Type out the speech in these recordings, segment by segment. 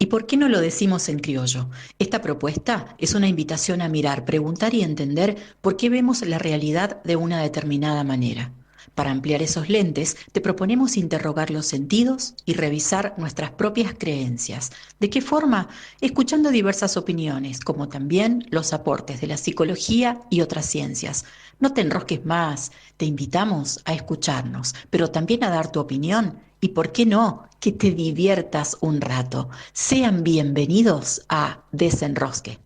¿Y por qué no lo decimos en criollo? Esta propuesta es una invitación a mirar, preguntar y entender por qué vemos la realidad de una determinada manera. Para ampliar esos lentes, te proponemos interrogar los sentidos y revisar nuestras propias creencias. ¿De qué forma? Escuchando diversas opiniones, como también los aportes de la psicología y otras ciencias. No te enrosques más, te invitamos a escucharnos, pero también a dar tu opinión y, ¿por qué no?, que te diviertas un rato. Sean bienvenidos a Desenrosque.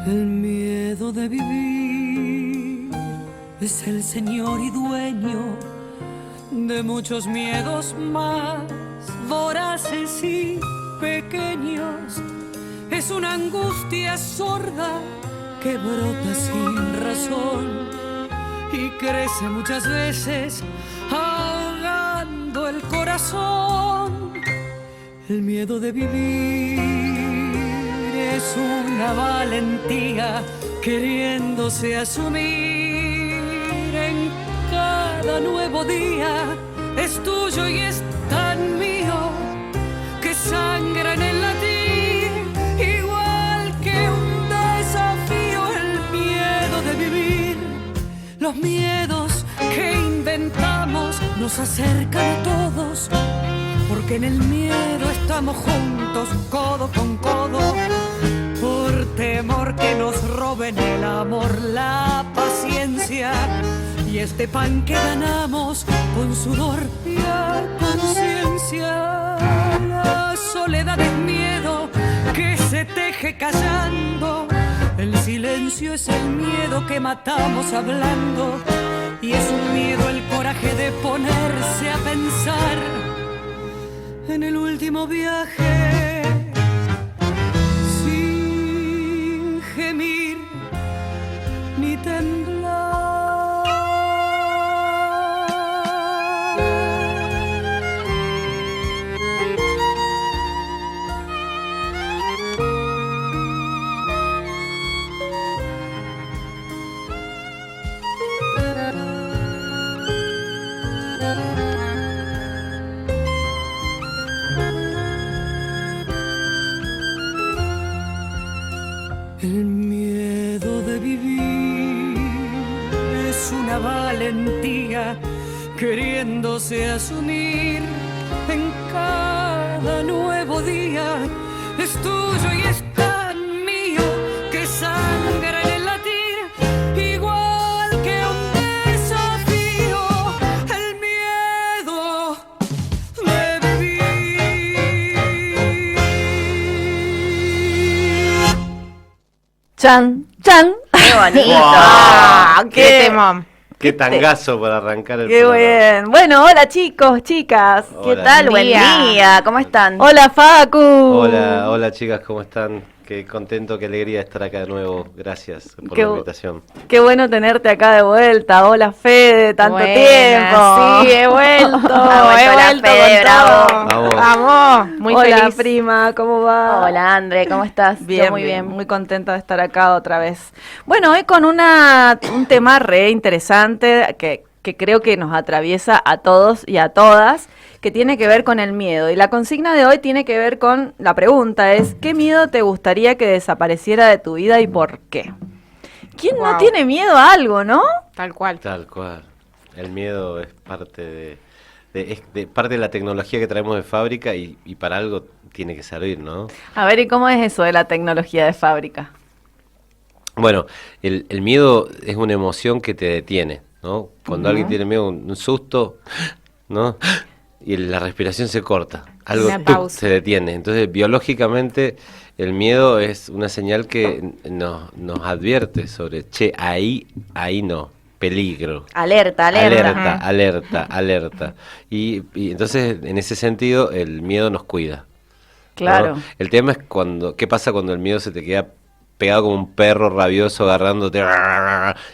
El miedo de vivir es el señor y dueño de muchos miedos más voraces y pequeños. Es una angustia sorda que brota sin razón y crece muchas veces ahogando el corazón. El miedo de vivir es una valentía queriéndose asumir en cada nuevo día. Es tuyo y es tan mío que sangra en el latir, igual que un desafío. El miedo de vivir, los miedos que inventamos nos acercan a todos, porque en el miedo estamos juntos, codo con codo. Por temor que nos roben el amor, la paciencia y este pan que ganamos con sudor y a conciencia. La soledad es miedo que se teje callando. El silencio es el miedo que matamos hablando. Y es un miedo el coraje de ponerse a pensar en el último viaje, sin gemir ni temblar. El miedo de vivir es una valentía queriéndose asumir en cada nuevo día. Es tuyo y es tan mío que sangra en el latir, igual que un desafío. El miedo de vivir. Chan, chan. ¡Qué bonito! ¡Wow! ¡Qué temón! Qué tangazo para arrancar el Qué programa. bien. Bueno, hola chicos, chicas. Hola. ¿Qué tal? Buen día. ¿Cómo están? Hola Facu. Hola, hola chicas, ¿cómo están? Qué contento, qué alegría estar acá de nuevo. Gracias por la invitación. Qué bueno tenerte acá de vuelta. Hola Fede, tanto Buena, tiempo. Sí, he vuelto. He vuelto Fede, con bravo. todo. Vamos. Vamos. Muy Hola feliz. prima, ¿cómo va? Hola André, ¿cómo estás? Yo Bien, muy bien. muy contenta de estar acá otra vez. Bueno, hoy con un tema re interesante que creo que nos atraviesa a todos y a todas, que tiene que ver con el miedo. Y la consigna de hoy tiene que ver con, la pregunta es, ¿qué miedo te gustaría que desapareciera de tu vida y por qué? ¿Quién no Wow. tiene miedo a algo, no? Tal cual. Tal cual. El miedo es parte de parte de la tecnología que traemos de fábrica y para algo tiene que servir, ¿no? A ver, ¿y cómo es eso de la tecnología de fábrica? Bueno, el miedo es una emoción que te detiene, ¿no? Cuando alguien tiene miedo, un susto, ¿no? Y la respiración se corta, algo Una ¡tuc! pausa. Se detiene. Entonces, biológicamente, el miedo es una señal que nos advierte sobre, che, ahí no, peligro. Alerta, alerta. Alerta. Y entonces, en ese sentido, el miedo nos cuida. ¿no? Claro. El tema es ¿qué pasa cuando el miedo se te queda pegado como un perro rabioso agarrándote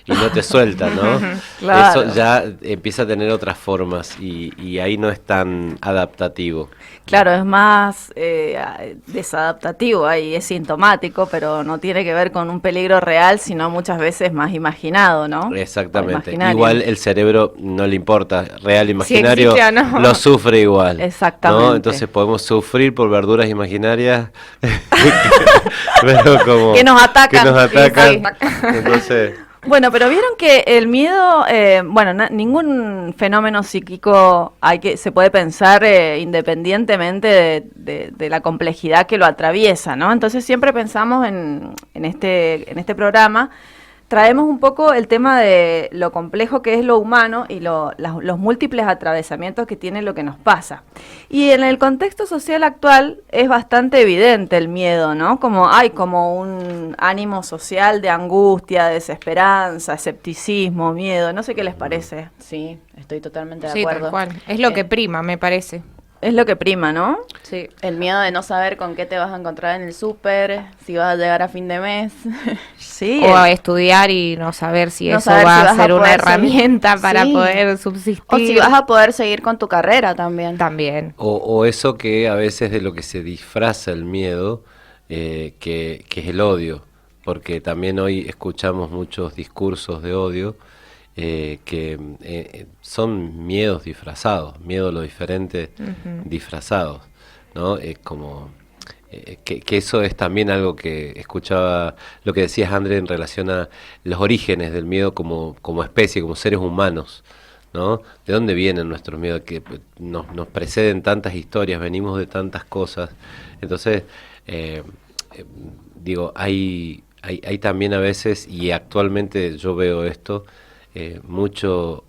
y no te suelta, ¿no? Claro. Eso ya empieza a tener otras formas y ahí no es tan adaptativo. Claro, es más desadaptativo ahí, es sintomático, pero no tiene que ver con un peligro real, sino muchas veces más imaginado, ¿no? Exactamente. O imaginario. Igual el cerebro no le importa, real, imaginario, existe o no. lo sufre igual. Exactamente. ¿no? Entonces podemos sufrir por verduras imaginarias, pero como Que nos atacan. que nos atacan. Sí. Entonces, Bueno, pero vieron que el miedo, ningún fenómeno psíquico se puede pensar independientemente de la complejidad que lo atraviesa, ¿no? Entonces siempre pensamos en este programa, traemos un poco el tema de lo complejo que es lo humano y los múltiples atravesamientos que tiene lo que nos pasa. Y en el contexto social actual es bastante evidente el miedo, ¿no? Hay como un ánimo social de angustia, desesperanza, escepticismo, miedo, no sé qué les parece. Sí, estoy totalmente de Sí, acuerdo. tal cual. Es lo que prima, me parece. Es lo que prima, ¿no? Sí, el miedo de no saber con qué te vas a encontrar en el súper, si vas a llegar a fin de mes. Sí. O a estudiar y no saber si No eso saber va si a vas a ser una poder herramienta seguir. para Sí. poder subsistir. O si vas a poder seguir con tu carrera también. También. o eso que a veces de lo que se disfraza el miedo, que es el odio, porque también hoy escuchamos muchos discursos de odio que son miedos disfrazados, miedo a lo diferente disfrazados, ¿no? Como que eso es también algo que escuchaba, lo que decías, André, en relación a los orígenes del miedo como especie, como seres humanos, ¿no? ¿De dónde vienen nuestros miedos? Que nos preceden tantas historias, venimos de tantas cosas. Entonces, digo, hay también a veces, y actualmente yo veo esto, mucho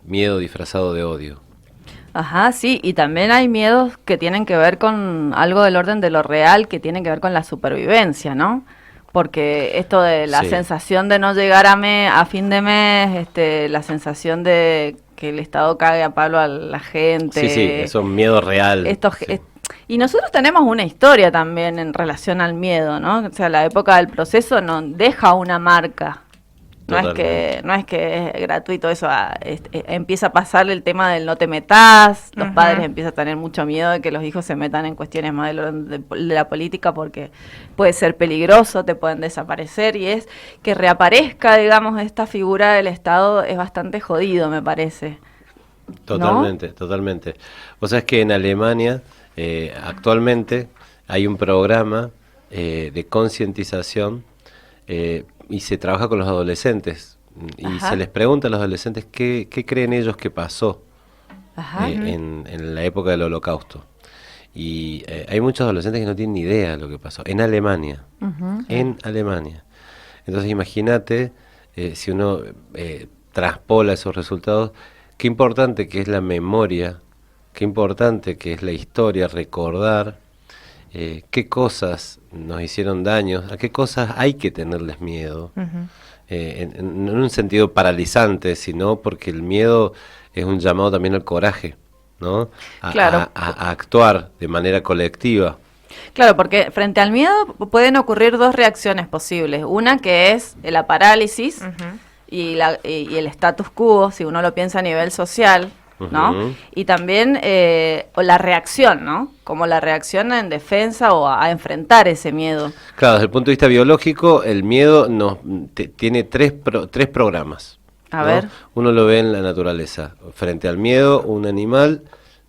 miedo disfrazado de odio. Ajá, sí, y también hay miedos que tienen que ver con algo del orden de lo real, que tienen que ver con la supervivencia, ¿no? Porque esto de la Sí. sensación de no llegar a fin de mes, la sensación de que el Estado cague a palo a la gente. Sí, sí, es un miedo real. Sí. Y nosotros tenemos una historia también en relación al miedo, ¿no? O sea, la época del proceso nos deja una marca. No es que es gratuito eso, empieza a pasar el tema del no te metas, los padres empiezan a tener mucho miedo de que los hijos se metan en cuestiones más de la política porque puede ser peligroso, te pueden desaparecer, y es que reaparezca, digamos, esta figura del Estado es bastante jodido, me parece. Totalmente, ¿no? totalmente. Vos sabés que en Alemania actualmente hay un programa de concientización y se trabaja con los adolescentes y Ajá. se les pregunta a los adolescentes qué creen ellos que pasó Ajá. en la época del Holocausto. Y hay muchos adolescentes que no tienen ni idea de lo que pasó en Alemania. En Alemania. Entonces imagínate si uno traspola esos resultados, qué importante que es la memoria, qué importante que es la historia, recordar qué cosas nos hicieron daños, a qué cosas hay que tenerles miedo, en un sentido paralizante, sino porque el miedo es un llamado también al coraje, ¿no? Claro. A actuar de manera colectiva. Claro, porque frente al miedo pueden ocurrir dos reacciones posibles. Una que es la parálisis y el status quo, si uno lo piensa a nivel social, ¿no? Ujú. Y también o la reacción, ¿no? Como la reacción en defensa o a enfrentar ese miedo. Claro, desde el punto de vista biológico, el miedo tiene tres programas. A ¿no? ver. Uno lo ve en la naturaleza. Frente al miedo, un animal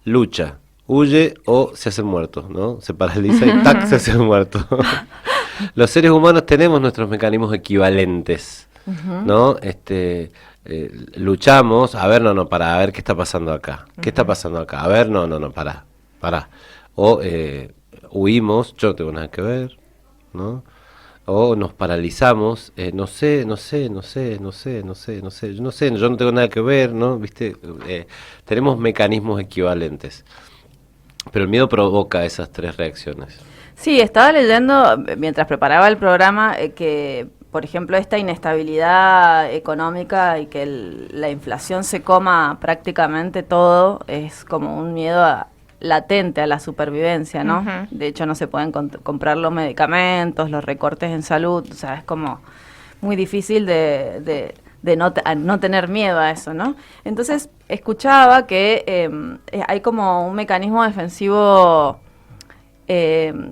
lucha, huye o se hace muerto, ¿no? Se paraliza y ¡tac! Se hace muerto. Los seres humanos tenemos nuestros mecanismos equivalentes, ¿no? Luchamos, a ver, para ver qué está pasando acá. ¿Qué está pasando acá? A ver, pará. O huimos, yo no tengo nada que ver, ¿no? O nos paralizamos, yo no tengo nada que ver, ¿no? ¿Viste? Tenemos mecanismos equivalentes. Pero el miedo provoca esas tres reacciones. Sí, estaba leyendo mientras preparaba el programa que, por ejemplo, esta inestabilidad económica y que la inflación se coma prácticamente todo es como un miedo latente a la supervivencia, ¿no? Ujú. De hecho, no se pueden comprar los medicamentos, los recortes en salud, o sea, es como muy difícil de no tener miedo a eso, ¿no? Entonces, escuchaba que hay como un mecanismo defensivo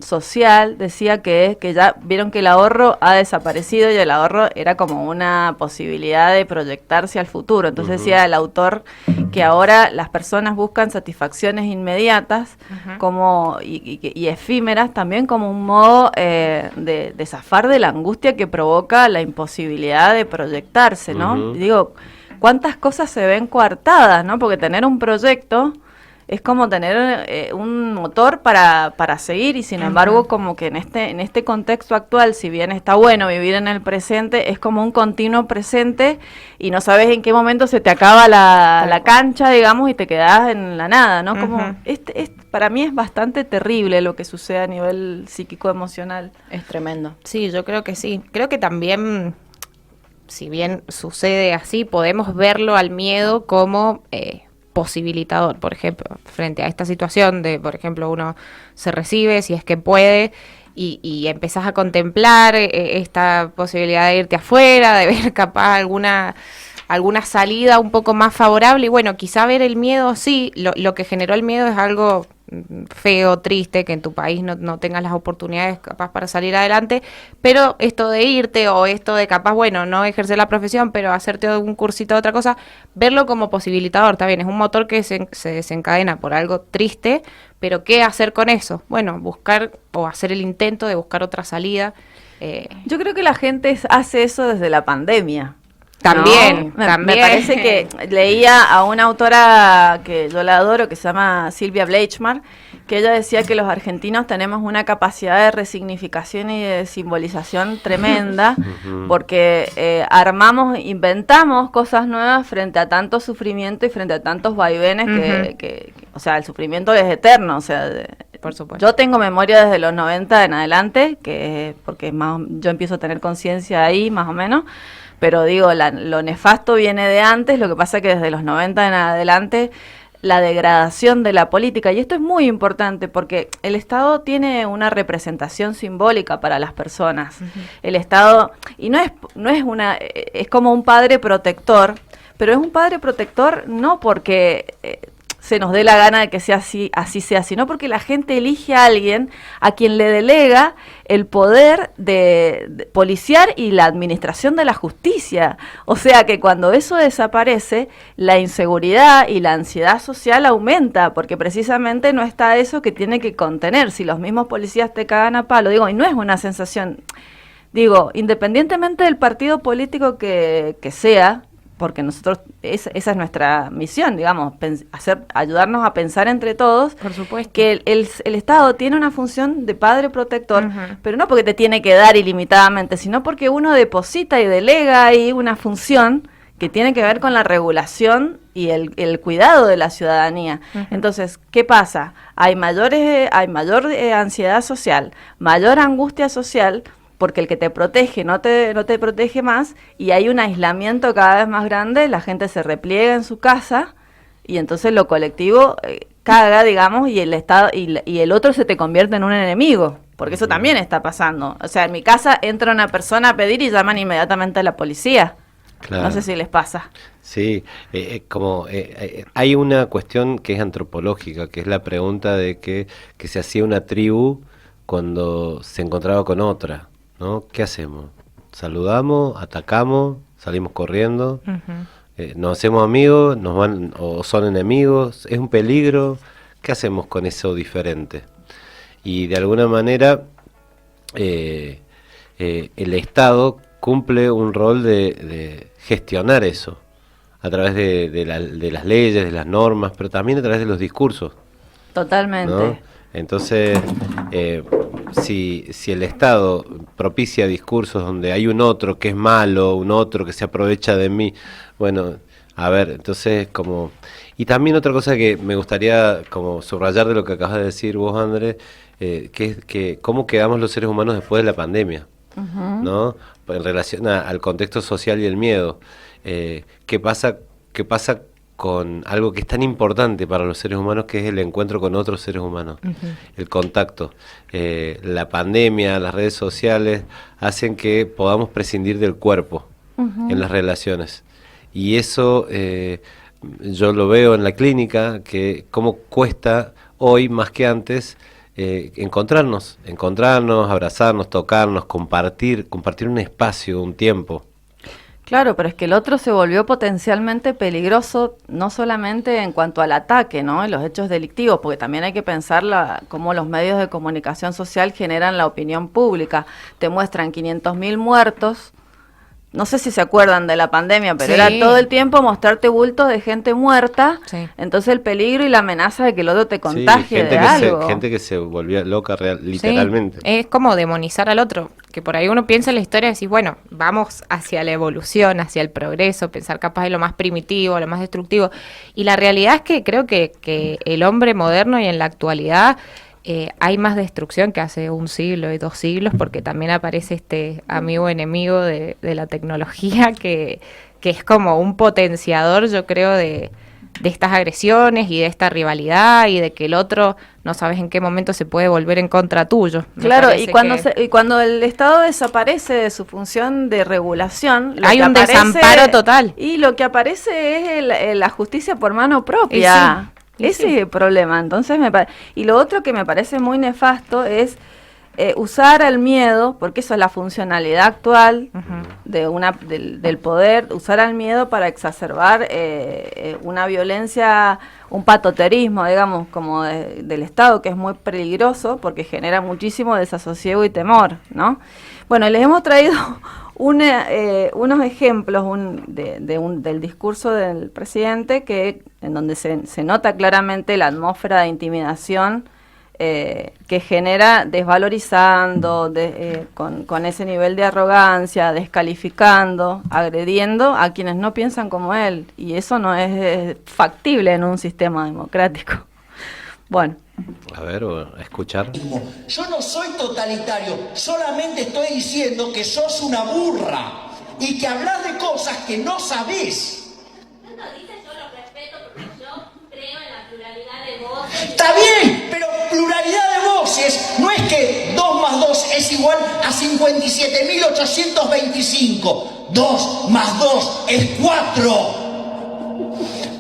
social, decía que ya vieron que el ahorro ha desaparecido y el ahorro era como una posibilidad de proyectarse al futuro. Entonces decía el autor que ahora las personas buscan satisfacciones inmediatas como y efímeras también como un modo de zafar de la angustia que provoca la imposibilidad de proyectarse, ¿no? Y digo, ¿cuántas cosas se ven coartadas, no? Porque tener un proyecto es como tener un motor para seguir y sin embargo como que en este contexto actual, si bien está bueno vivir en el presente, es como un continuo presente y no sabes en qué momento se te acaba la cancha, digamos, y te quedas en la nada, ¿no? Como para mí es bastante terrible lo que sucede a nivel psíquico-emocional. Es tremendo. Sí, yo creo que sí. Creo que también, si bien sucede así, podemos verlo al miedo como posibilitador, por ejemplo, frente a esta situación de, por ejemplo, uno se recibe, si es que puede, y empezás a contemplar esta posibilidad de irte afuera, de ver capaz alguna salida un poco más favorable, y bueno, quizá ver el miedo, sí, lo que generó el miedo es algo feo, triste, que en tu país no tengas las oportunidades capaz para salir adelante, pero esto de irte o esto de capaz, bueno, no ejercer la profesión, pero hacerte un cursito de otra cosa, verlo como posibilitador, está bien, es un motor que se desencadena por algo triste, pero ¿qué hacer con eso? Bueno, buscar o hacer el intento de buscar otra salida. Yo creo que la gente hace eso desde la pandemia. También, ¿no? también. Me parece que leía a una autora que yo la adoro, que se llama Silvia Bleichmar, que ella decía que los argentinos tenemos una capacidad de resignificación y de simbolización tremenda, porque inventamos cosas nuevas frente a tanto sufrimiento y frente a tantos vaivenes que o sea, el sufrimiento es eterno, o sea, por supuesto. yo tengo memoria desde los 90 en adelante, porque yo empiezo a tener conciencia ahí, más o menos. Pero digo, lo nefasto viene de antes, lo que pasa es que desde los 90 en adelante la degradación de la política, y esto es muy importante porque el Estado tiene una representación simbólica para las personas. El Estado, y no es como un padre protector, pero es un padre protector no porque se nos dé la gana de que sea así sea, sino porque la gente elige a alguien a quien le delega el poder de policiar y la administración de la justicia. O sea que cuando eso desaparece, la inseguridad y la ansiedad social aumenta, porque precisamente no está eso que tiene que contener. Si los mismos policías te cagan a palo, digo, y no es una sensación, digo, independientemente del partido político que sea, porque nosotros, esa es nuestra misión, digamos, ayudarnos a pensar entre todos. Por supuesto. Que el Estado tiene una función de padre protector, pero no porque te tiene que dar ilimitadamente, sino porque uno deposita y delega ahí una función que tiene que ver con la regulación y el cuidado de la ciudadanía. Entonces, ¿qué pasa? Hay mayor ansiedad social, mayor angustia social, porque el que te protege no te protege más, y hay un aislamiento cada vez más grande, la gente se repliega en su casa, y entonces lo colectivo caga, digamos, y el Estado y el otro se te convierte en un enemigo, porque eso también está pasando. O sea, en mi casa entra una persona a pedir y llaman inmediatamente a la policía. Claro. No sé si les pasa. Sí, hay una cuestión que es antropológica, que es la pregunta de que se hacía una tribu cuando se encontraba con otra, ¿no? ¿Qué hacemos? ¿Saludamos? ¿Atacamos? ¿Salimos corriendo? ¿Nos hacemos amigos? ¿Nos van o son enemigos? ¿Es un peligro? ¿Qué hacemos con eso diferente? Y de alguna manera el Estado cumple un rol de gestionar eso a través de las leyes, de las normas, pero también a través de los discursos. Totalmente. ¿No? Entonces, si el Estado propicia discursos donde hay un otro que es malo, un otro que se aprovecha de mí, bueno, a ver, entonces como... Y también otra cosa que me gustaría como subrayar de lo que acabas de decir vos, Andrés, que es que cómo quedamos los seres humanos después de la pandemia, ¿no? En relación al contexto social y el miedo. ¿Qué pasa con algo que es tan importante para los seres humanos, que es el encuentro con otros seres humanos, el contacto. La pandemia, las redes sociales hacen que podamos prescindir del cuerpo en las relaciones. Y eso yo lo veo en la clínica, que cómo cuesta hoy más que antes encontrarnos, abrazarnos, tocarnos, compartir un espacio, un tiempo. Claro, pero es que el otro se volvió potencialmente peligroso, no solamente en cuanto al ataque, ¿no? En los hechos delictivos, porque también hay que pensar cómo los medios de comunicación social generan la opinión pública. Te muestran 500.000 muertos. No sé si se acuerdan de la pandemia, pero Sí. era todo el tiempo mostrarte bultos de gente muerta. Sí. Entonces el peligro y la amenaza de que el otro te Sí, contagie de que algo. gente que se volvía loca literalmente. Sí, es como demonizar al otro, que por ahí uno piensa en la historia y decís, bueno, vamos hacia la evolución, hacia el progreso, pensar capaz de lo más primitivo, lo más destructivo. Y la realidad es que creo que el hombre moderno y en la actualidad hay más destrucción que hace un siglo y 2 siglos, porque también aparece este amigo enemigo de la tecnología que es como un potenciador, yo creo, de estas agresiones y de esta rivalidad y de que el otro no sabes en qué momento se puede volver en contra tuyo. Me Claro, parece y cuando el Estado desaparece de su función de regulación, lo hay que un aparece- desamparo total. Y lo que aparece es la justicia por mano propia. Y Ese sí. es el problema. Entonces y lo otro que me parece muy nefasto es usar el miedo, porque eso es la funcionalidad actual del poder, usar al miedo para exacerbar una violencia, un patoterismo, digamos, como del Estado, que es muy peligroso porque genera muchísimo desasosiego y temor, ¿no? Bueno, les hemos traído unos ejemplos del discurso del presidente, en donde se nota claramente la atmósfera de intimidación que genera desvalorizando, con ese nivel de arrogancia, descalificando, agrediendo a quienes no piensan como él. Y eso no es factible en un sistema democrático. Bueno. A ver, o a escuchar. Yo no soy totalitario, solamente estoy diciendo que sos una burra y que hablas de cosas que no sabés. Yo lo respeto porque yo creo en la pluralidad de voces. Está bien, pero pluralidad de voces no es que 2 más 2 es igual a 57.825. 2 más 2 es 4.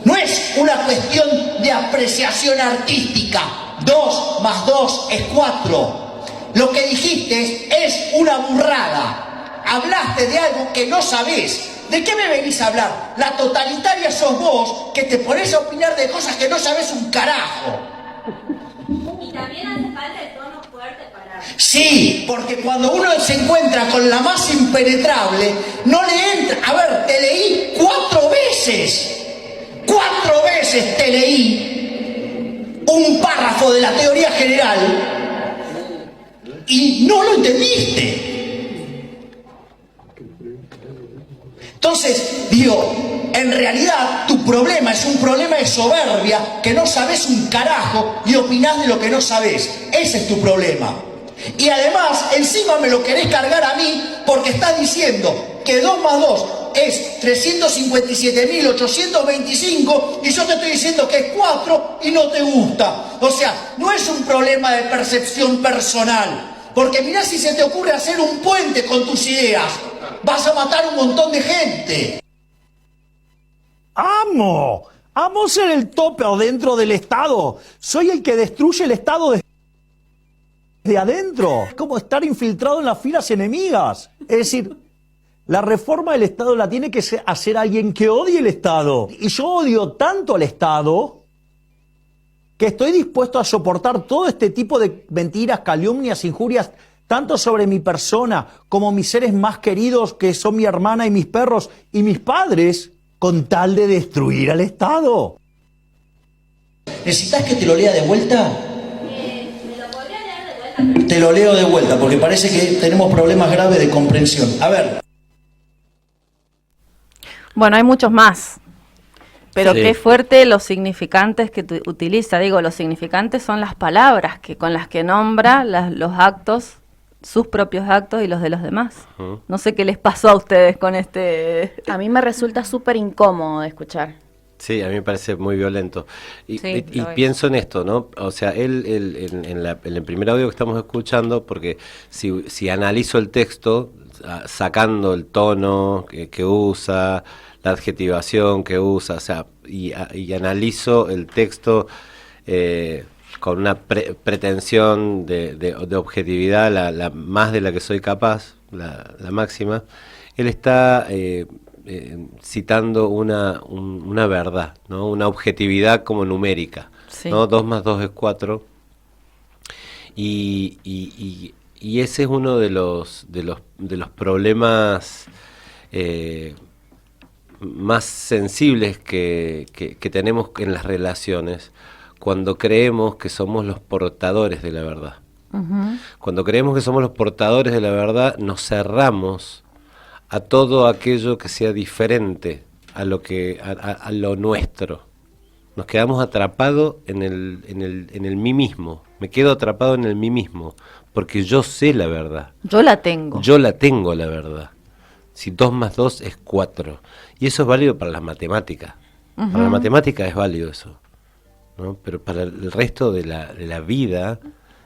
No es una cuestión de apreciación artística. 2 más 2 es 4. Lo que dijiste es una burrada. Hablaste de algo que no sabés. ¿De qué me venís a hablar? La totalitaria sos vos, que te ponés a opinar de cosas que no sabés un carajo. Y también hace falta el tono fuerte para... Sí, porque cuando uno se encuentra con la más impenetrable, no le entra... A ver, te leí 4 veces. 4 veces te leí un párrafo de la teoría general y no lo entendiste. Entonces, digo, en realidad tu problema es un problema de soberbia, que no sabes un carajo y opinás de lo que no sabes. Ese es tu problema. Y además, encima me lo querés cargar a mí porque estás diciendo que 2 más 2 es 357.825 y yo te estoy diciendo que es 4 y no te gusta. O sea, no es un problema de percepción personal. Porque mirá si se te ocurre hacer un puente con tus ideas. Vas a matar un montón de gente. ¡Amo! ¡Amo ser el tope dentro del Estado! Soy el que destruye el Estado desde adentro. Es como estar infiltrado en las filas enemigas. Es decir, la reforma del Estado la tiene que hacer alguien que odie el Estado. Y yo odio tanto al Estado que estoy dispuesto a soportar todo este tipo de mentiras, calumnias, injurias, tanto sobre mi persona como mis seres más queridos, que son mi hermana y mis perros y mis padres, con tal de destruir al Estado. ¿Necesitas que te lo lea de vuelta? ¿Me lo podría leer de vuelta? Te lo leo de vuelta porque parece que tenemos problemas graves de comprensión. A ver. Bueno, hay muchos más. Pero Sí. qué fuerte los significantes que utiliza. Digo, los significantes son las palabras con las que nombra los actos, sus propios actos y los de los demás. No sé qué les pasó a ustedes con este... A mí me resulta súper incómodo de escuchar. Sí, a mí me parece muy violento. Y, Sí, y lo es. pienso en esto, ¿no? O sea, en el primer audio que estamos escuchando, porque si analizo el texto, sacando el tono que usa, la adjetivación que usa, o sea, y analizo el texto con una pretensión de objetividad, más de la que soy capaz, la máxima, él está citando una verdad, ¿no? Una objetividad como numérica, Sí. ¿no? 2 más 2 es 4, y ese es uno de los problemas más sensibles que tenemos en las relaciones, cuando creemos que somos los portadores de la verdad. Cuando creemos que somos los portadores de la verdad, nos cerramos a todo aquello que sea diferente a lo nuestro. Nos quedamos atrapados en el mí mismo. Me quedo atrapado en el mí mismo, porque yo sé la verdad. Yo la tengo. Yo la tengo, la verdad. Si 2 más 2 es 4. Y eso es válido para las matemáticas. Para la matemática es válido eso, ¿no? Pero para el resto de la vida,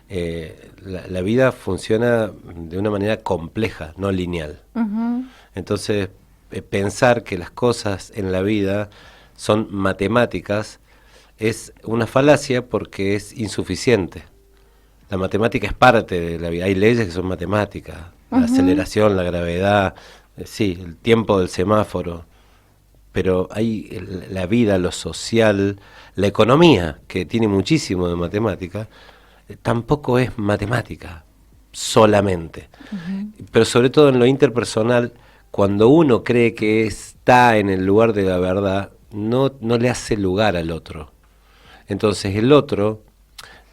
la vida funciona de una manera compleja, no lineal. Entonces, pensar que las cosas en la vida son matemáticas es una falacia, porque es insuficiente. La matemática es parte de la vida. Hay leyes que son matemáticas. La aceleración, la gravedad, sí, el tiempo del semáforo. Pero hay la vida, lo social, la economía, que tiene muchísimo de matemática, tampoco es matemática solamente. Pero sobre todo en lo interpersonal, cuando uno cree que está en el lugar de la verdad, no le hace lugar al otro. Entonces el otro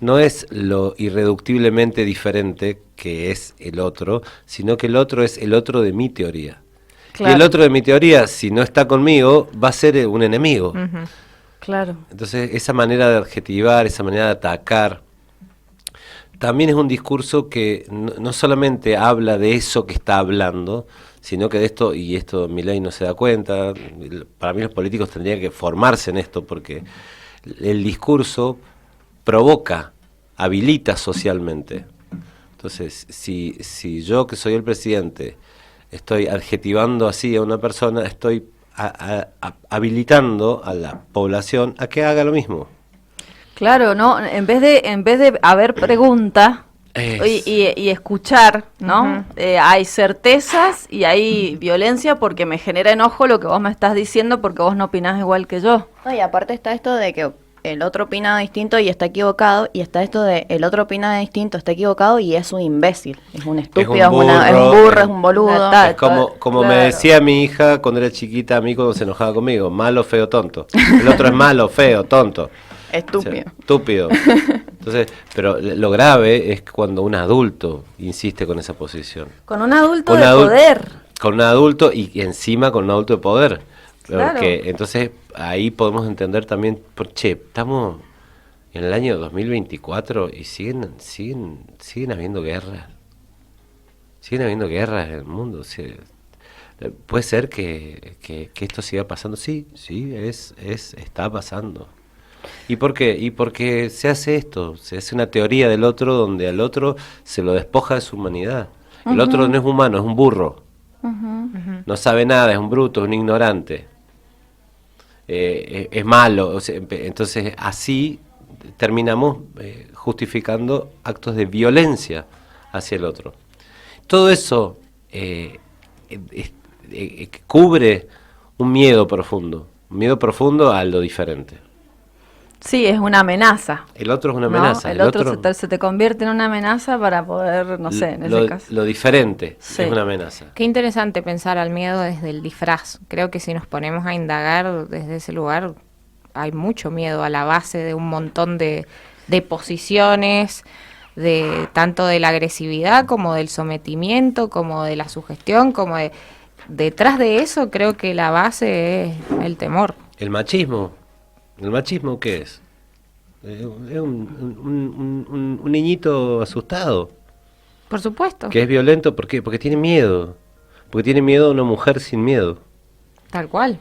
no es lo irreductiblemente diferente que es el otro, sino que el otro es el otro de mi teoría. Claro. Y el otro de mi teoría, si no está conmigo, va a ser un enemigo. Claro. Entonces, esa manera de adjetivar, esa manera de atacar, también es un discurso que no solamente habla de eso que está hablando, sino que de esto, y esto Milei no se da cuenta. Para mí los políticos tendrían que formarse en esto, porque el discurso provoca, habilita socialmente. Entonces, si yo, que soy el presidente, estoy adjetivando así a una persona, estoy habilitando a la población a que haga lo mismo. Claro, ¿no? En vez de haber pregunta y escuchar, ¿no? Hay certezas y hay violencia, porque me genera enojo lo que vos me estás diciendo, porque vos no opinás igual que yo. No, y aparte está esto de que el otro opina distinto y está equivocado, y está esto de el otro opina distinto, está equivocado y es un imbécil, es un estúpido, es un burro, es un boludo. Es como me decía mi hija cuando era chiquita, a mí cuando se enojaba conmigo: malo, feo, tonto. El otro es malo, feo, tonto. Estúpido. O sea, estúpido. Entonces, pero lo grave es cuando un adulto insiste con esa posición. Con un adulto Un de adul- poder. Con un adulto y encima con un adulto de poder. Claro. Porque entonces ahí podemos entender también, estamos en el año 2024 y siguen habiendo guerras. Siguen habiendo guerras en el mundo. O sea, puede ser que esto siga pasando. Sí, está pasando. ¿Y por qué? Y porque se hace esto, se hace una teoría del otro donde al otro se lo despoja de su humanidad. El otro no es humano, es un burro. No sabe nada, es un bruto, es un ignorante. Es malo. O sea, entonces así terminamos justificando actos de violencia hacia el otro. Todo eso cubre un miedo profundo a lo diferente. Sí, es una amenaza. El otro es una ¿no? amenaza. El otro se te convierte en una amenaza para poder, no sé, en ese caso. Lo diferente Sí. es una amenaza. Qué interesante pensar al miedo desde el disfraz. Creo que si nos ponemos a indagar desde ese lugar, hay mucho miedo a la base de un montón de posiciones, de tanto de la agresividad como del sometimiento, como de la sugestión, como de... Detrás de eso creo que la base es el temor. El machismo. ¿El machismo qué es? Es un niñito asustado, Por supuesto. que es violento. ¿Por qué? Porque tiene miedo. Porque tiene miedo a una mujer sin miedo. Tal cual.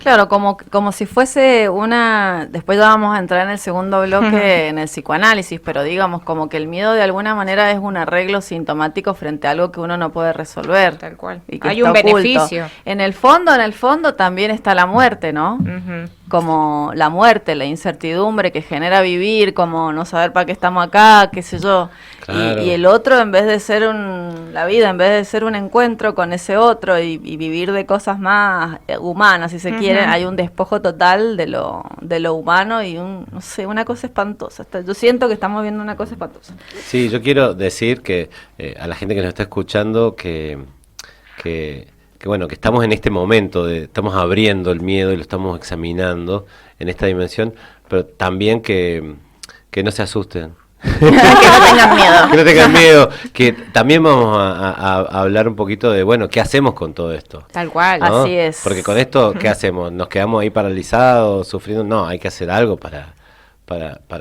Claro, como si fuese una, después ya vamos a entrar en el segundo bloque en el psicoanálisis, pero digamos como que el miedo de alguna manera es un arreglo sintomático frente a algo que uno no puede resolver. Tal cual. Y que Hay está un oculto. beneficio. En el fondo también está la muerte, ¿no? Como la muerte, la incertidumbre que genera vivir, como no saber para qué estamos acá, qué sé yo. Claro. Y el otro, en vez de ser la vida, en vez de ser un encuentro con ese otro y vivir de cosas más humanas, si se quiere, hay un despojo total de lo humano y no sé, una cosa espantosa. Yo siento que estamos viendo una cosa espantosa. Sí, yo quiero decir que a la gente que nos está escuchando que bueno, que estamos en este momento, estamos abriendo el miedo y lo estamos examinando en esta dimensión, pero también que no se asusten. Que no tengan miedo. Que no tengan miedo, que también vamos a hablar un poquito de, bueno, ¿qué hacemos con todo esto? Tal cual. ¿No? Así es. Porque con esto, ¿qué hacemos? ¿Nos quedamos ahí paralizados, sufriendo? No, hay que hacer algo para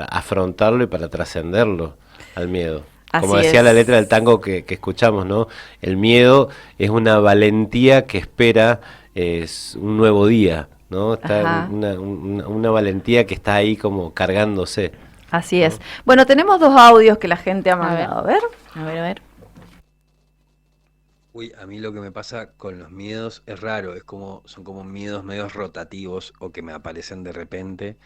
afrontarlo y para trascenderlo al miedo. Como Así decía es. la letra del tango que escuchamos, ¿no? El miedo es una valentía que espera un nuevo día, ¿no? Está Ajá. una valentía que está ahí como cargándose. Así es. Bueno, tenemos 2 audios que la gente ha mandado. A ver. A ver. Uy, a mí lo que me pasa con los miedos es raro, son como miedos medios rotativos o que me aparecen de repente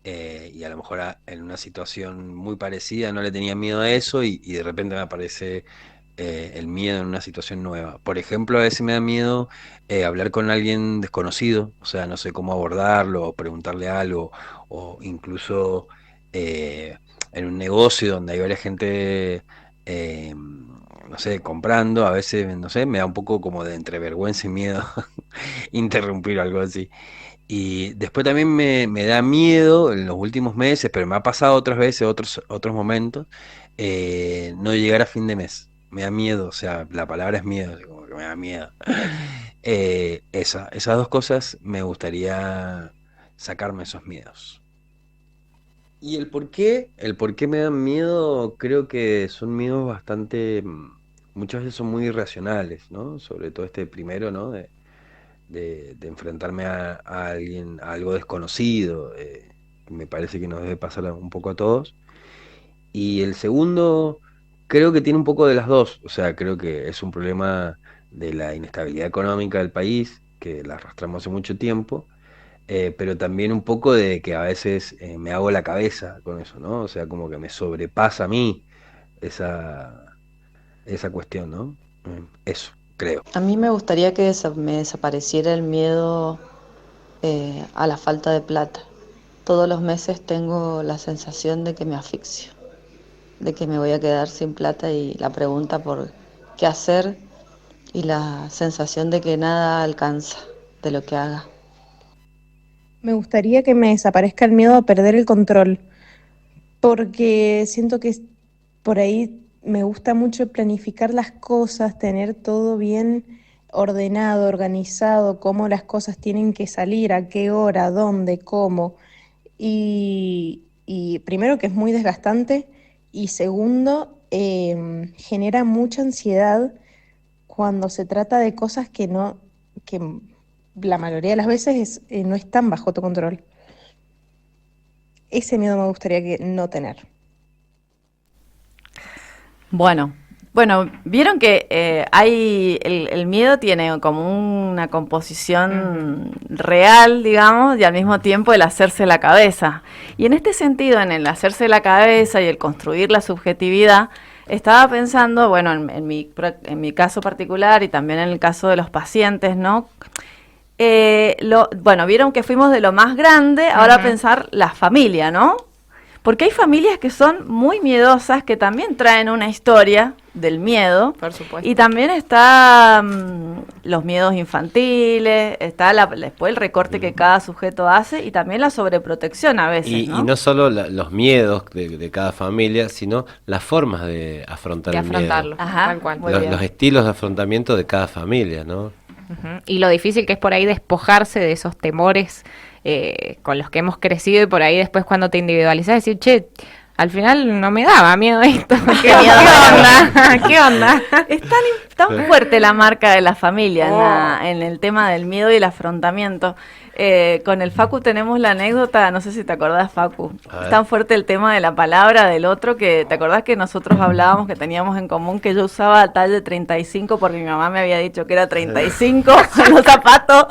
y a lo mejor en una situación muy parecida no le tenía miedo a eso y de repente me aparece el miedo en una situación nueva. Por ejemplo, a veces me da miedo hablar con alguien desconocido, o sea, no sé cómo abordarlo o preguntarle algo o incluso en un negocio donde hay varias gente... no sé, comprando, a veces, no sé, me da un poco como de entre vergüenza y miedo interrumpir algo así. Y después también me da miedo en los últimos meses, pero me ha pasado otras veces, otros momentos, no llegar a fin de mes. Me da miedo, o sea, la palabra es miedo, así como que me da miedo. Esas dos cosas me gustaría sacarme esos miedos. Y el por qué me dan miedo, creo que son miedos bastante, muchas veces son muy irracionales, ¿no? Sobre todo este primero, ¿no? De enfrentarme a alguien, a algo desconocido, me parece que nos debe pasar un poco a todos. Y el segundo, creo que tiene un poco de las dos, o sea, creo que es un problema de la inestabilidad económica del país, que la arrastramos hace mucho tiempo, pero también un poco de que a veces me hago la cabeza con eso, ¿no? O sea, como que me sobrepasa a mí esa cuestión, ¿no? Eso, creo. A mí me gustaría que me desapareciera el miedo a la falta de plata. Todos los meses tengo la sensación de que me asfixio, de que me voy a quedar sin plata y la pregunta por qué hacer y la sensación de que nada alcanza de lo que haga. Me gustaría que me desaparezca el miedo a perder el control, porque siento que por ahí me gusta mucho planificar las cosas, tener todo bien ordenado, organizado, cómo las cosas tienen que salir, a qué hora, dónde, cómo. Y primero que es muy desgastante y segundo, genera mucha ansiedad cuando se trata de cosas que la mayoría de las veces no están bajo tu control. Ese miedo me gustaría no tener. Bueno, vieron que hay el miedo tiene como una composición real, digamos, y al mismo tiempo el hacerse la cabeza. Y en este sentido, en el hacerse la cabeza y el construir la subjetividad, estaba pensando, bueno, en mi caso particular y también en el caso de los pacientes, ¿no? Vieron que fuimos de lo más grande, ahora pensar la familia, ¿no? Porque hay familias que son muy miedosas, que también traen una historia del miedo. Por supuesto. Y también está los miedos infantiles, está después el recorte que cada sujeto hace y también la sobreprotección a veces, ¿no? Y no solo los miedos de cada familia, sino las formas de afrontar el afrontarlo, miedo. Ajá, tal cual. muy bien. Los estilos de afrontamiento de cada familia, ¿no? Y lo difícil que es por ahí despojarse de esos temores con los que hemos crecido y por ahí después cuando te individualizas decir, che, al final no me daba miedo esto. ¿Qué onda? ¿Qué onda? Es tan fuerte la marca de la familia en el tema del miedo y el afrontamiento. Con el Facu tenemos la anécdota, no sé si te acordás, Facu. Es tan fuerte el tema de la palabra del otro que te acordás que nosotros hablábamos que teníamos en común que yo usaba talle 35 porque mi mamá me había dicho que era 35 en los zapatos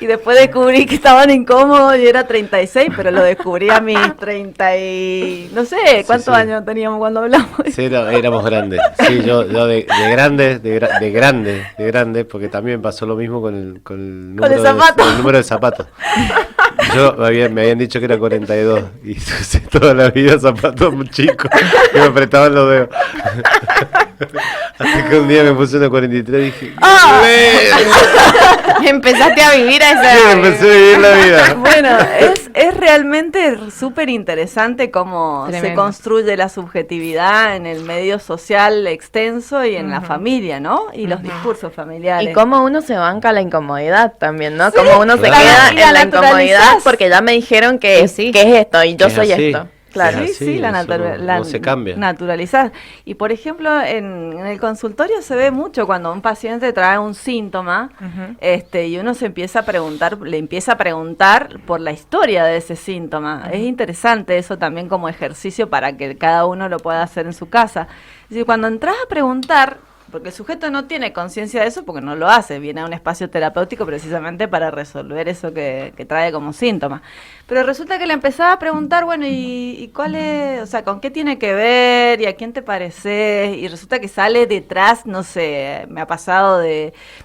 y después descubrí que estaban incómodos y era 36, pero lo descubrí a mis 30 y no sé cuántos años teníamos cuando hablamos. Sí, éramos grandes. Sí, yo de grande, porque también pasó lo mismo con el número de zapatos. Yo me habían dicho que era 42 y usé toda la vida zapatos muy chicos y me apretaban los dedos. Hasta que un día me puse unos 43 y dije Empezaste a vivir a esa sí, empecé a vivir la vida. Bueno, es realmente súper interesante cómo se construye la subjetividad en el medio social extenso y en la familia, ¿no? Y los discursos familiares. Y cómo uno se banca la incomodidad también, ¿no? Sí, Cómo uno se queda en la incomodidad porque ya me dijeron que es esto y yo soy esto. Claro, así, sí, no se cambia. Naturalizar. Y por ejemplo, en el consultorio se ve mucho cuando un paciente trae un síntoma, y uno le empieza a preguntar por la historia de ese síntoma. Es interesante eso también como ejercicio para que cada uno lo pueda hacer en su casa. Es decir, cuando entras a preguntar, porque el sujeto no tiene conciencia de eso porque no lo hace, viene a un espacio terapéutico precisamente para resolver eso que trae como síntoma. Pero resulta que le empezaba a preguntar, bueno, ¿y cuál es, o sea, con qué tiene que ver y a quién te pareces? Y resulta que sale detrás, no sé, me ha pasado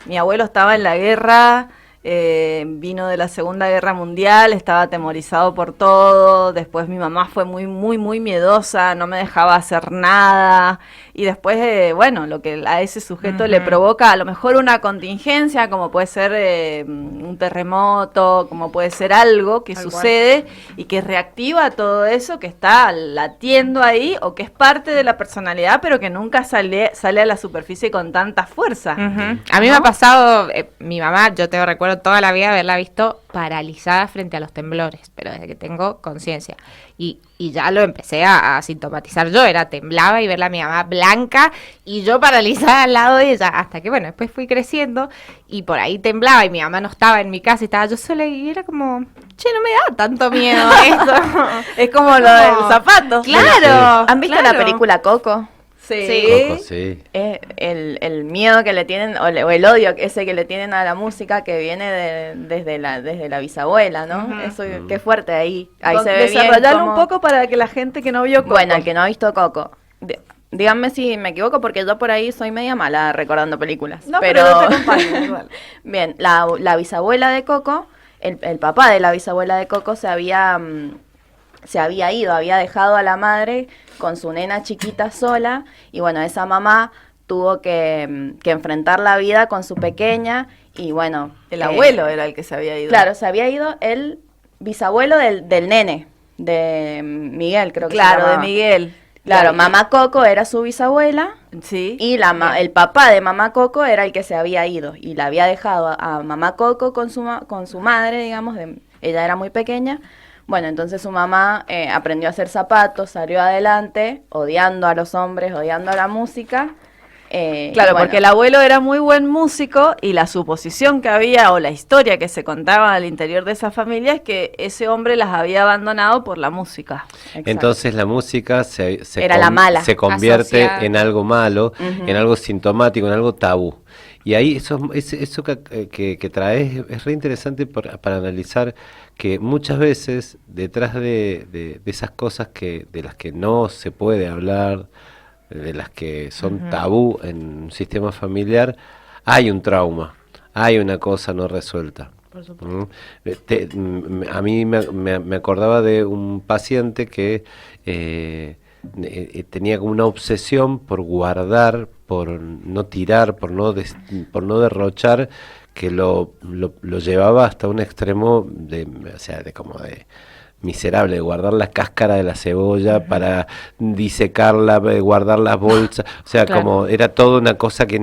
mi abuelo estaba en la guerra, vino de la Segunda Guerra Mundial, estaba atemorizado por todo, después mi mamá fue muy, muy, muy miedosa, no me dejaba hacer nada, y después, bueno, lo que a ese sujeto le provoca a lo mejor una contingencia, como puede ser un terremoto, como puede ser algo que sucede y que reactiva todo eso que está latiendo ahí o que es parte de la personalidad, pero que nunca sale a la superficie con tanta fuerza. A mí me ha pasado, mi mamá, yo tengo recuerdo toda la vida haberla visto paralizada frente a los temblores, pero desde que tengo conciencia. Y ya lo empecé a sintomatizar yo, temblaba y verla a mi mamá blanca y yo paralizada al lado de ella, hasta que bueno, después fui creciendo y por ahí temblaba y mi mamá no estaba en mi casa y estaba yo sola y era como, che, no me da tanto miedo esto. Es como lo del zapato. Claro. ¿Han visto la película Coco? Sí. Coco, sí. El miedo que le tienen, o el odio ese que le tienen a la música que viene desde la bisabuela, ¿no? Eso qué fuerte ahí se ve bien. Desarrollarlo un poco para que la gente que no vio Coco. Bueno, el que no ha visto Coco, díganme si me equivoco porque yo por ahí soy media mala recordando películas. No, pero yo te acompaño igual. Bien, la bisabuela de Coco, el papá de la bisabuela de Coco se había ido, había dejado a la madre con su nena chiquita sola y bueno, esa mamá tuvo que enfrentar la vida con su pequeña y bueno... El abuelo era el que se había ido. Claro, se había ido el bisabuelo del nene, de Miguel creo que se Claro, de llamaba. Miguel. Claro, mamá Coco era su bisabuela sí. Y el papá de mamá Coco era el que se había ido y la había dejado a mamá Coco con su madre, digamos, ella era muy pequeña. Bueno, entonces su mamá aprendió a hacer zapatos, salió adelante, odiando a los hombres, odiando a la música. Claro, porque el abuelo era muy buen músico y la suposición que había o la historia que se contaba al interior de esa familia es que ese hombre las había abandonado por la música. Exacto. Entonces la música se convierte en algo malo, en algo sintomático, en algo tabú. Y ahí eso que traes es re interesante para analizar que muchas veces detrás de esas cosas de las que no se puede hablar, de las que son tabú en un sistema familiar, hay un trauma, hay una cosa no resuelta. Por supuesto. A mí me acordaba de un paciente que tenía como una obsesión por guardar, por no tirar, por no derrochar, que lo llevaba hasta un extremo de miserable, de guardar la cáscara de la cebolla para disecarla, guardar las bolsas, o sea, claro. Como era toda una cosa que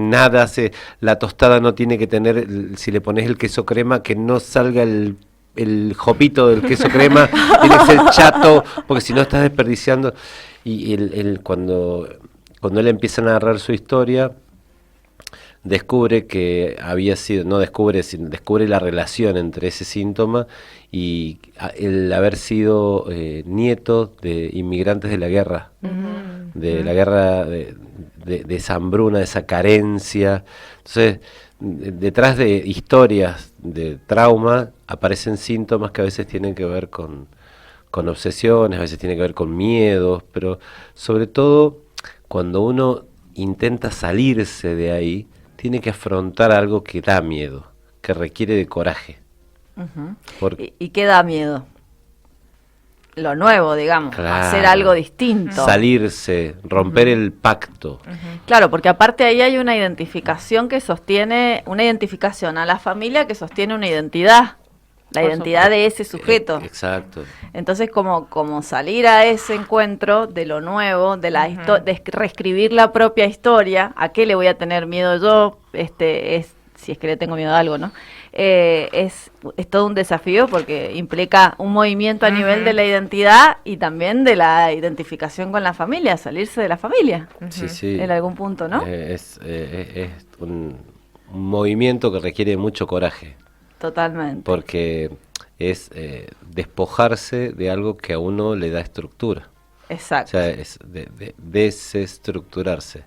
la tostada no tiene que tener, si le pones el queso crema, que no salga el el jopito del queso crema, tiene que ser chato, porque si no estás desperdiciando. Y cuando él empieza a narrar su historia, descubre que había sido, no descubre, sino descubre la relación entre ese síntoma y el haber sido nieto de inmigrantes de la guerra, de la guerra de esa hambruna, de esa carencia. Entonces, detrás de historias de trauma aparecen síntomas que a veces tienen que ver con obsesiones, a veces tienen que ver con miedos, pero sobre todo cuando uno intenta salirse de ahí, tiene que afrontar algo que da miedo, que requiere de coraje. ¿Y qué da miedo? Lo nuevo, digamos, Claro. hacer algo distinto. Salirse, romper el pacto. Claro, porque aparte ahí hay una identificación que sostiene, una identificación a la familia que sostiene una identidad, la Por identidad supuesto. de ese sujeto. Exacto. Entonces, como salir a ese encuentro de lo nuevo, de la de reescribir la propia historia, ¿a qué le voy a tener miedo yo? Si es que le tengo miedo a algo, ¿no? Es todo un desafío porque implica un movimiento a nivel de la identidad y también de la identificación con la familia, salirse de la familia. Sí, sí. En algún punto, ¿no? Es un movimiento que requiere mucho coraje. Totalmente. Porque es despojarse de algo que a uno le da estructura. Exacto. O sea, es desestructurarse.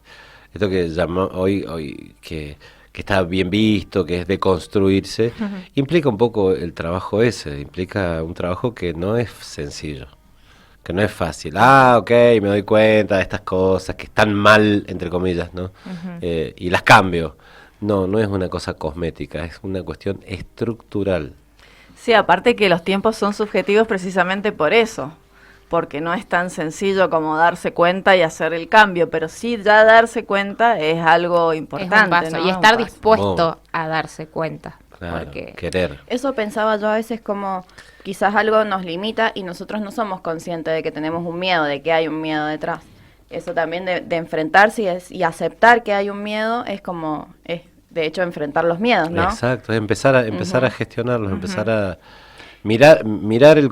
Esto que llamó hoy que está bien visto, que es deconstruirse, implica un poco el trabajo ese, implica un trabajo que no es sencillo, que no es fácil. Ok, me doy cuenta de estas cosas que están mal, entre comillas, ¿no? Y las cambio. No es una cosa cosmética, es una cuestión estructural. Sí, aparte que los tiempos son subjetivos precisamente por eso, porque no es tan sencillo como darse cuenta y hacer el cambio, pero sí ya darse cuenta es algo importante. Es un paso, ¿no? y estar Un paso. dispuesto a darse cuenta. Claro, Porque querer. Eso pensaba yo a veces como quizás algo nos limita y nosotros no somos conscientes de que tenemos un miedo, de que hay un miedo detrás. Eso también de enfrentarse y aceptar que hay un miedo es como, de hecho, enfrentar los miedos, ¿no? Exacto, es empezar a gestionarlos, empezar a mirar el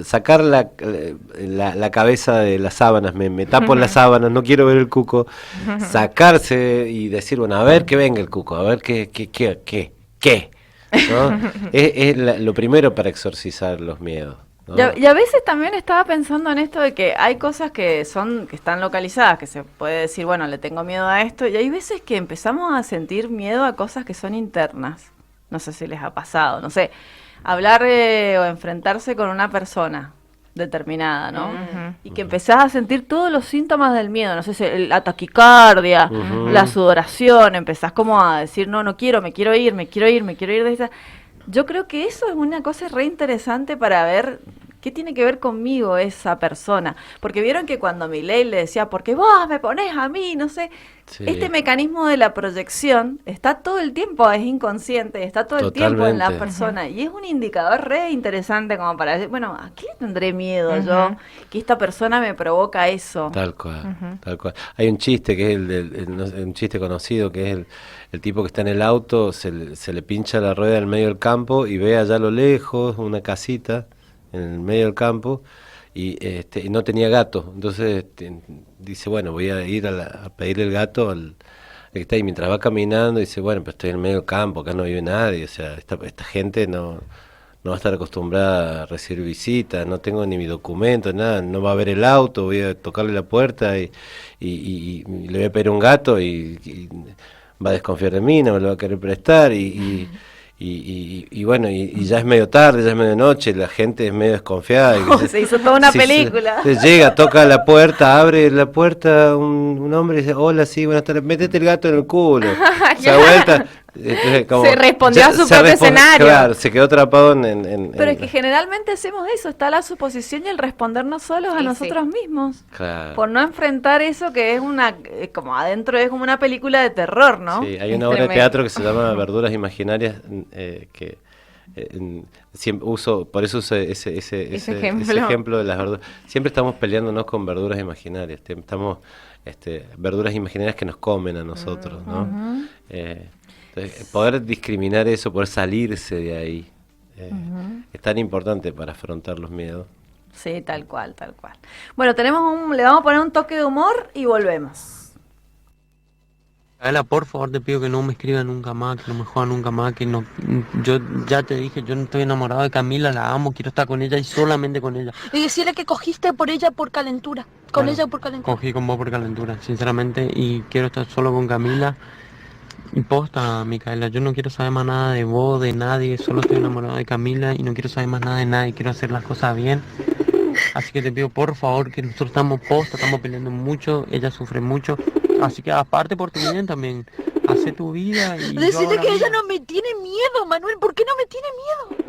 sacar la cabeza de las sábanas, me tapo las sábanas, no quiero ver el cuco, sacarse y decir, bueno, a ver que venga el cuco, a ver qué, ¿no? es lo primero para exorcizar los miedos, ¿no? Y a veces también estaba pensando en esto de que hay cosas que están localizadas, que se puede decir, bueno, le tengo miedo a esto, y hay veces que empezamos a sentir miedo a cosas que son internas. No sé si les ha pasado, no sé, hablar o enfrentarse con una persona determinada, ¿no? Y que empezás a sentir todos los síntomas del miedo, no sé si la taquicardia, la sudoración, empezás como a decir, no quiero, me quiero ir de esa. Yo creo que eso es una cosa re interesante para ver qué tiene que ver conmigo esa persona. Porque vieron que cuando Milei le decía, porque vos me ponés a mí, no sé, Sí. este mecanismo de la proyección está todo el tiempo, es inconsciente, está todo el tiempo en la Totalmente. persona. Y es un indicador re interesante como para decir, bueno, ¿a qué le tendré miedo yo? Que esta persona me provoca eso. Tal cual, tal cual. Hay un chiste que es un chiste conocido, que es el tipo que está en el auto, se le pincha la rueda en medio del campo y ve allá a lo lejos una casita en el medio del campo y no tenía gato. Entonces dice, bueno, voy a ir a pedirle el gato al que está ahí. Mientras va caminando dice, bueno, pero estoy en el medio del campo, acá no vive nadie, o sea, esta gente no va a estar acostumbrada a recibir visitas, no tengo ni mi documento, nada, no va a ver el auto, voy a tocarle la puerta y le voy a pedir un gato y va a desconfiar de mí, no me lo va a querer prestar y bueno, y ya es medio tarde, ya es medio noche, la gente es medio desconfiada. Se hizo toda una Sí, película. Llega, toca la puerta, abre la puerta un hombre y dice, hola, sí, buenas tardes, metete el gato en el culo. Se da vuelta. Entonces, como, Se respondió a su se propio escenario. Claro, se quedó atrapado en Pero es que generalmente hacemos eso, está la suposición y el respondernos solos a Sí, nosotros mismos. Claro. Por no enfrentar eso que es como adentro es como una película de terror, ¿no? Sí, hay Es una obra de tremendo. teatro que se llama Verduras Imaginarias, que siempre por eso usé ese ejemplo. ejemplo de las verduras. Siempre estamos peleándonos con verduras imaginarias, estamos verduras imaginarias que nos comen a nosotros, ¿no? Entonces, poder discriminar eso, poder salirse de ahí, Es tan importante para afrontar los miedos. Sí, tal cual, tal cual. Bueno, le vamos a poner un toque de humor y volvemos. Micaela, por favor te pido que no me escriba nunca más, que no me joda nunca más, que no, yo ya te dije, yo no estoy enamorado de Camila, la amo, quiero estar con ella y solamente con ella. Y decirle que cogiste por ella por calentura, con ella por calentura. Cogí con vos por calentura, sinceramente, y quiero estar solo con Camila. Y posta, Micaela, yo no quiero saber más nada de vos, de nadie, solo estoy enamorado de Camila y no quiero saber más nada de nadie, quiero hacer las cosas bien. Así que te pido por favor que nosotros estamos peleando mucho, ella sufre mucho, así que aparte por tu bien también, hace tu vida y decirle que ella no me tiene miedo, Manuel, ¿por qué no me tiene miedo?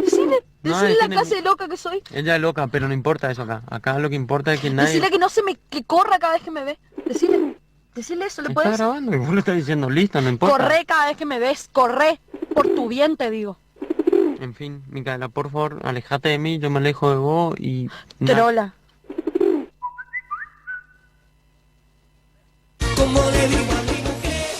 Decirle la clase de loca que soy. Ella es loca, pero no importa eso acá lo que importa es que nadie... Decirle que que corra cada vez que me ve, decirle eso, ¿le puedes? Está grabando y vos lo estás diciendo, listo, no importa. Corre cada vez que me ves, corre, por tu bien te digo. En fin, Micaela, por favor, alejate de mí, yo me alejo de vos y... Trola. Como le digo a mi mujer,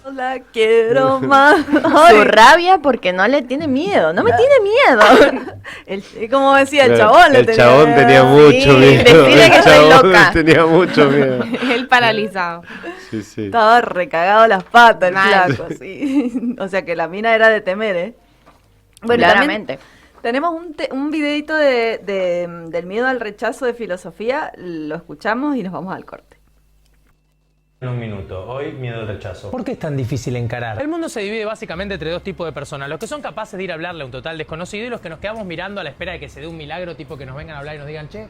No la quiero más. Su rabia porque no le tiene miedo. No me tiene miedo. Como decía el Claro, chabón, el chabón tenía mucho miedo. decirle que El soy chabón loca. tenía mucho miedo. Él paralizado. Sí, sí. Estaba recagado las patas el Mal. flaco, sí. O sea que la mina era de temer, ¿eh? Bueno, Claramente. también tenemos un videito del miedo al rechazo de filosofía, lo escuchamos y nos vamos al corte. En un minuto. Hoy, miedo al rechazo. ¿Por qué es tan difícil encarar? El mundo se divide básicamente entre dos tipos de personas. Los que son capaces de ir a hablarle a un total desconocido y los que nos quedamos mirando a la espera de que se dé un milagro, tipo que nos vengan a hablar y nos digan, che,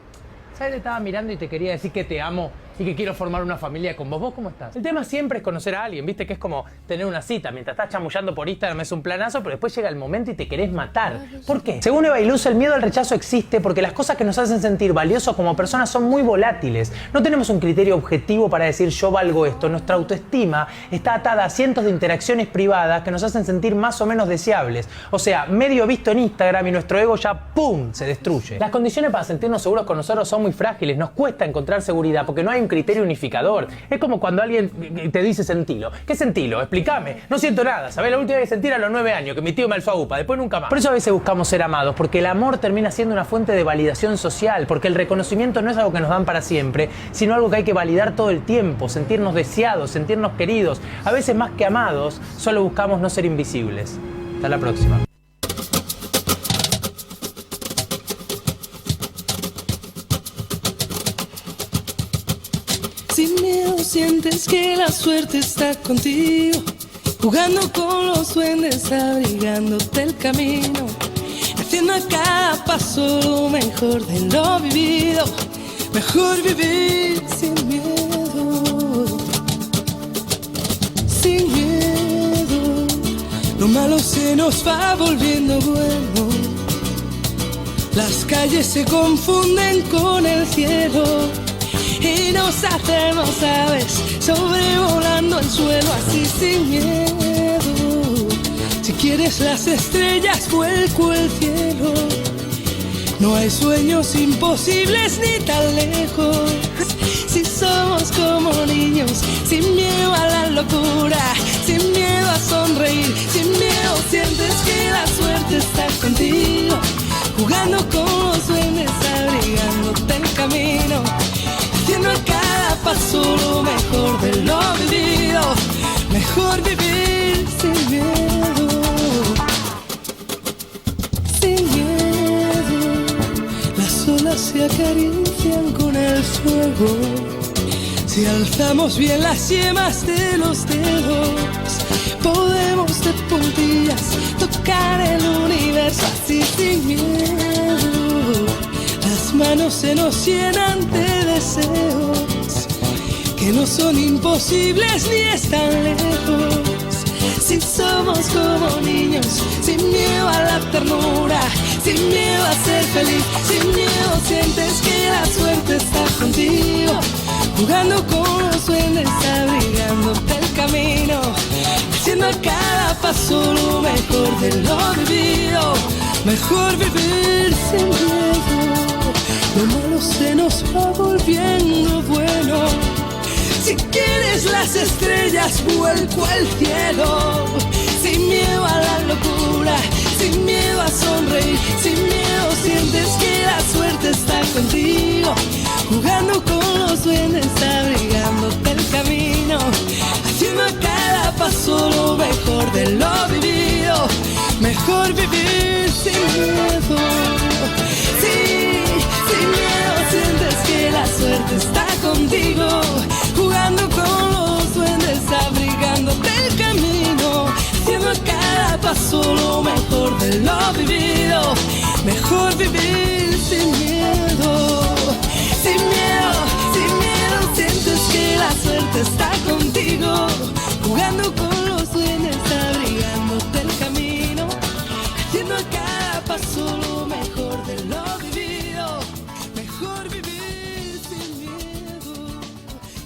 ¿sabes? Te estaba mirando y te quería decir que te amo y que quiero formar una familia con vos. ¿Vos cómo estás? El tema siempre es conocer a alguien, ¿viste? Que es como tener una cita. Mientras estás chamullando por Instagram es un planazo, pero después llega el momento y te querés matar. ¿Por qué? Según Eva Iluz, el miedo al rechazo existe porque las cosas que nos hacen sentir valiosos como personas son muy volátiles. No tenemos un criterio objetivo para decir yo valgo esto. Nuestra autoestima está atada a cientos de interacciones privadas que nos hacen sentir más o menos deseables. O sea, medio visto en Instagram y nuestro ego ya ¡pum! Se destruye. Las condiciones para sentirnos seguros con nosotros son muy frágiles. Nos cuesta encontrar seguridad porque no hay un criterio unificador. Es como cuando alguien te dice sentilo. ¿Qué sentilo? Explícame. No siento nada. ¿Sabés? La última vez que sentí era a los 9 años, que mi tío me alzó a UPA. Después nunca más. Por eso a veces buscamos ser amados, porque el amor termina siendo una fuente de validación social, porque el reconocimiento no es algo que nos dan para siempre, sino algo que hay que validar todo el tiempo, sentirnos deseados, sentirnos queridos. A veces más que amados, solo buscamos no ser invisibles. Hasta la próxima. sin miedo sientes que la suerte está contigo, jugando con los duendes, abrigándote el camino, haciendo a cada paso lo mejor de lo vivido. Mejor vivir sin miedo, sin miedo. Lo malo se nos va volviendo bueno, las calles se confunden con el cielo y nos hacemos aves sobrevolando el suelo así sin miedo. Si quieres las estrellas vuelco el cielo, no hay sueños imposibles ni tan lejos. Si somos como niños, sin miedo a la locura, sin miedo a sonreír, sin miedo sientes que la suerte está contigo, jugando con los duendes, abrigándote el camino, haciendo a cada paso lo mejor de lo vivido. Mejor vivir sin miedo, sin miedo. Las olas se acarician con el fuego, si alzamos bien las yemas de los dedos, podemos de puntillas tocar el universo así sin miedo. Las manos se nos llenan de deseos que no son imposibles ni están lejos. Si somos como niños, sin miedo a la ternura, sin miedo a ser feliz, sin miedo sientes que la suerte está contigo, jugando con los duendes, abrigándote el camino, haciendo a cada paso lo mejor de lo vivido. Mejor vivir sin miedo, lo malo se nos va volviendo bueno. Si quieres las estrellas vuelco al cielo, sin miedo a la locura, sin miedo a Sin miedo sientes que la suerte está contigo, jugando con los duendes, abrigándote el camino, haciendo a cada paso lo mejor de lo vivido. Mejor vivir sin miedo. Sí, sin miedo sientes que la suerte está contigo, jugando con los duendes, abrigándote el camino, haciendo a cada paso lo mejor de lo vivido. Mejor vivir sin miedo. Sin miedo sientes que la suerte está contigo, jugando con los duendes, abrigándote el camino, haciendo a cada paso lo mejor de lo vivido. Mejor vivir sin miedo.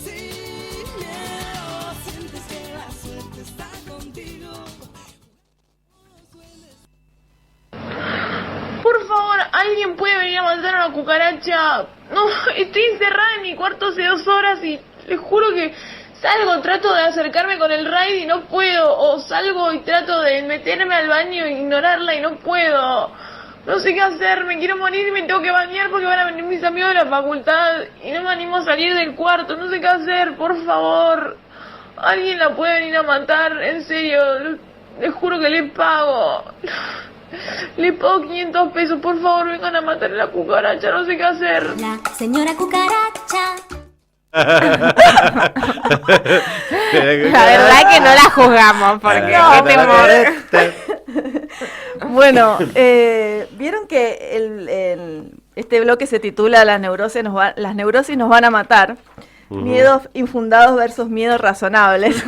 Sin miedo sientes que la suerte está contigo. Por favor, ¿alguien puede venir a matar a una cucaracha? No, estoy encerrada en mi cuarto hace 2 horas y les juro que salgo, trato de acercarme con el raid y no puedo. O salgo y trato de meterme al baño e ignorarla y no puedo. No sé qué hacer, me quiero morir y me tengo que bañar porque van a venir mis amigos de la facultad y no me animo a salir del cuarto. No sé qué hacer, por favor. ¿Alguien la puede venir a matar? En serio, les juro que le pago. Le pago 500 pesos, por favor, vengan a matar a la cucaracha, no sé qué hacer. La señora cucaracha. La verdad que no la juzgamos, porque Bueno, vieron que este bloque se titula Las neurosis nos van a matar. Miedos infundados versus miedos razonables.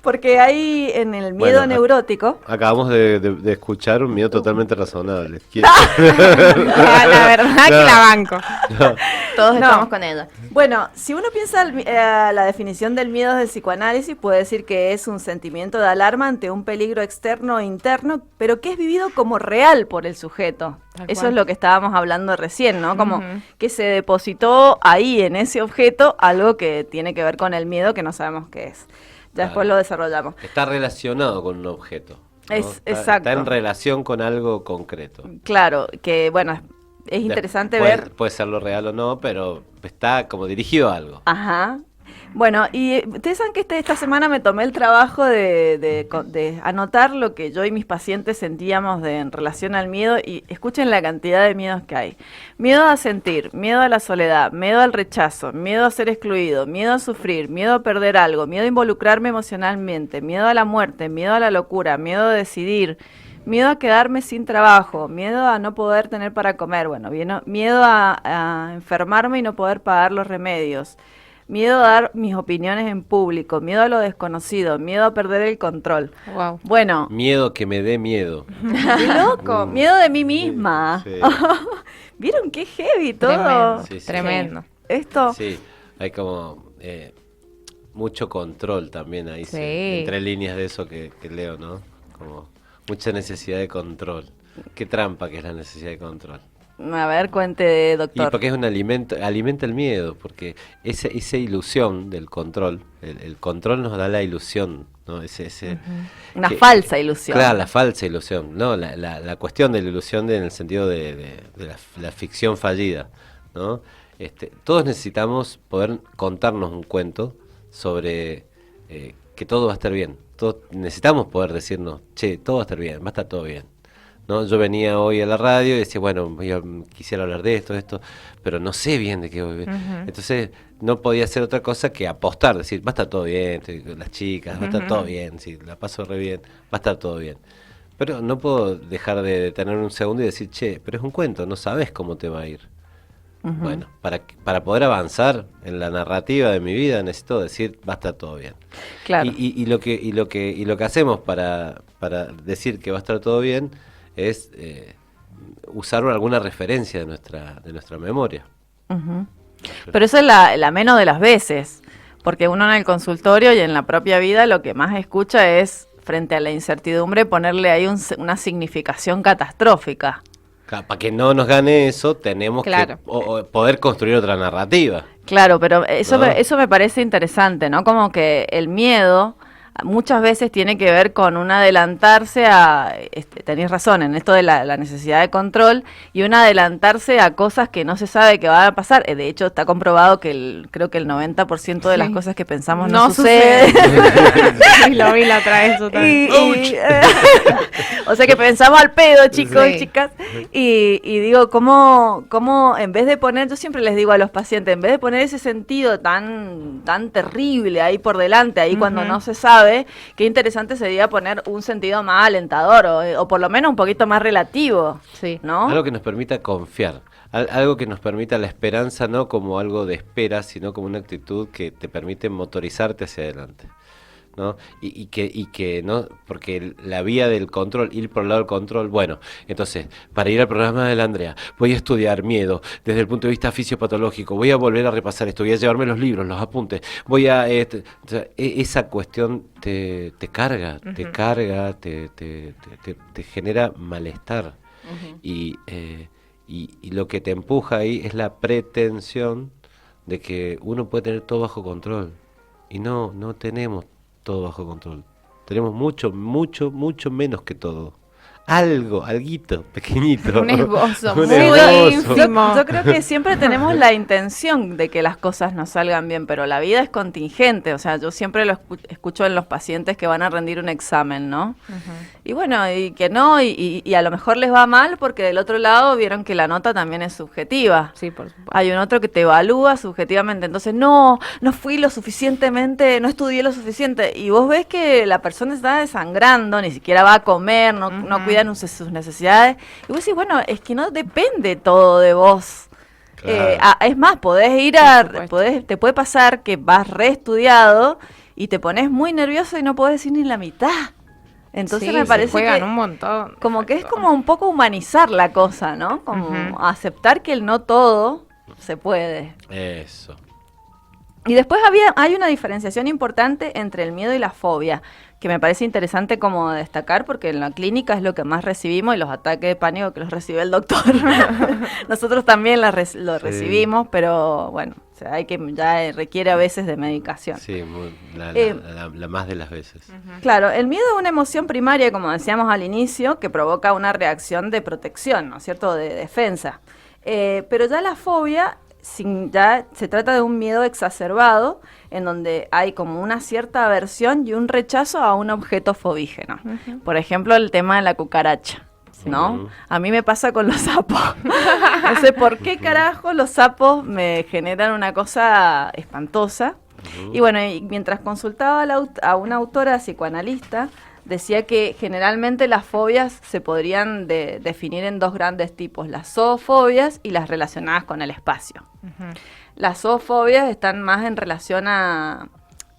Porque hay en el miedo neurótico. Acabamos de escuchar un miedo totalmente razonable. La verdad que la banco. No. Todos estamos con ella. Bueno, si uno piensa la definición del miedo del psicoanálisis, puede decir que es un sentimiento de alarma ante un peligro externo o interno, pero que es vivido como real por el sujeto. Eso es lo que estábamos hablando recién, ¿no? Como que se depositó ahí en ese objeto algo que tiene que ver con el miedo que no sabemos qué es. Ya después lo desarrollamos. Está relacionado con un objeto, ¿no? Exacto. Está en relación con algo concreto. Claro, que bueno, es interesante ver. Puede ser lo real o no, pero está como dirigido a algo. Ajá. Bueno, y ustedes saben que esta semana me tomé el trabajo de anotar lo que yo y mis pacientes sentíamos en relación al miedo, y escuchen la cantidad de miedos que hay. Miedo a sentir, miedo a la soledad, miedo al rechazo, miedo a ser excluido, miedo a sufrir, miedo a perder algo, miedo a involucrarme emocionalmente, miedo a la muerte, miedo a la locura, miedo a decidir, miedo a quedarme sin trabajo, miedo a no poder tener para comer, bueno, miedo a enfermarme y no poder pagar los remedios, miedo a dar mis opiniones en público, miedo a lo desconocido, miedo a perder el control. Wow. Bueno. Miedo que me dé miedo. ¡Qué loco! Miedo de mí misma. Sí. ¿Vieron qué heavy todo? Tremendo. Esto. Sí, hay como mucho control también ahí, Sí. entre líneas de eso que leo, ¿no? Como mucha necesidad de control. Qué trampa que es la necesididad de control. A ver, cuente, doctor. Y porque es un alimenta el miedo, porque esa ilusión del control, el control nos da la ilusión, ¿no? Una falsa ilusión. Claro, la falsa ilusión, ¿no? La cuestión de la ilusión en el sentido de la ficción fallida, ¿no? Todos necesitamos poder contarnos un cuento sobre que todo va a estar bien. Todos necesitamos poder decirnos, che, todo va a estar bien, va a estar todo bien. ¿No? Yo venía hoy a la radio y decía, bueno, quisiera hablar de esto, pero no sé bien de qué voy a ver. Entonces no podía hacer otra cosa que apostar, decir, va a estar todo bien, estoy con las chicas, va a estar todo bien, sí, la paso re bien, va a estar todo bien. Pero no puedo dejar de detener un segundo y decir, che, pero es un cuento, no sabes cómo te va a ir. Bueno, para poder avanzar en la narrativa de mi vida necesito decir, va a estar todo bien. Claro. Y lo que hacemos para decir que va a estar todo bien es usar alguna referencia de nuestra memoria. Pero eso es la menos de las veces, porque uno en el consultorio y en la propia vida lo que más escucha es, frente a la incertidumbre, ponerle ahí una significación catastrófica. Para que no nos gane eso, tenemos que poder construir otra narrativa. Claro, pero eso, ¿no? eso me parece interesante, ¿no? Como que el miedo muchas veces tiene que ver con un adelantarse a, tenés razón, en esto de la necesidad de control, y un adelantarse a cosas que no se sabe que van a pasar. De hecho, está comprobado que creo que el 90% de las cosas que pensamos no sucede. Sí, lo vi la otra vez. O sea que pensamos al pedo, chicos y chicas. Y digo, ¿cómo en vez de poner, yo siempre les digo a los pacientes, en vez de poner ese sentido tan terrible ahí por delante, ahí cuando no se sabe, qué interesante sería poner un sentido más alentador o por lo menos un poquito más relativo, ¿no? Algo que nos permita confiar, algo que nos permita la esperanza, no como algo de espera, sino como una actitud que te permite motorizarte hacia adelante, ¿no? Y que no, porque la vía del control, ir por el lado del control, bueno, entonces, para ir al programa de la Andrea, voy a estudiar miedo desde el punto de vista fisiopatológico, voy a volver a repasar esto, voy a llevarme los libros, los apuntes, voy a... o sea, esa cuestión te carga, te genera malestar. Y lo que te empuja ahí es la pretensión de que uno puede tener todo bajo control. Y no tenemos todo bajo control. Tenemos mucho menos que todo. Alguito, pequeñito. Un esbozo, Un muy esbozo. Yo creo que siempre tenemos la intención de que las cosas nos salgan bien, pero la vida es contingente. O sea, yo siempre lo escucho en los pacientes que van a rendir un examen, ¿no? Y bueno, y que no, y a lo mejor les va mal porque del otro lado vieron que la nota también es subjetiva. Sí, por supuesto. Hay un otro que te evalúa subjetivamente, entonces no fui lo suficientemente, no estudié lo suficiente, y vos ves que la persona está desangrando, ni siquiera va a comer, no cuida sus necesidades, y vos decís, bueno, es que no depende todo de vos. Claro. Es más, te puede pasar que vas reestudiado y te pones muy nervioso y no podés decir ni la mitad. Entonces me parece juegan que un montón. como que es como un poco humanizar la cosa, ¿no? Como aceptar que el no todo se puede. Eso. Y después hay una diferenciación importante entre el miedo y la fobia, que me parece interesante como destacar, porque en la clínica es lo que más recibimos, y los ataques de pánico que los recibe el doctor. Nosotros también lo recibimos, pero bueno, o sea, ya requiere a veces de medicación. Sí, la más de las veces. Claro, el miedo es una emoción primaria, como decíamos al inicio, que provoca una reacción de protección, ¿no es cierto?, de defensa. Pero ya la fobia... ya se trata de un miedo exacerbado en donde hay como una cierta aversión y un rechazo a un objeto fobígeno. Por ejemplo, el tema de la cucaracha, ¿no? A mí me pasa con los sapos. No sé por qué carajo los sapos me generan una cosa espantosa. Y bueno, y mientras consultaba a una autora psicoanalista, decía que generalmente las fobias se podrían definir en dos grandes tipos, las zoofobias y las relacionadas con el espacio. Las zoofobias están más en relación a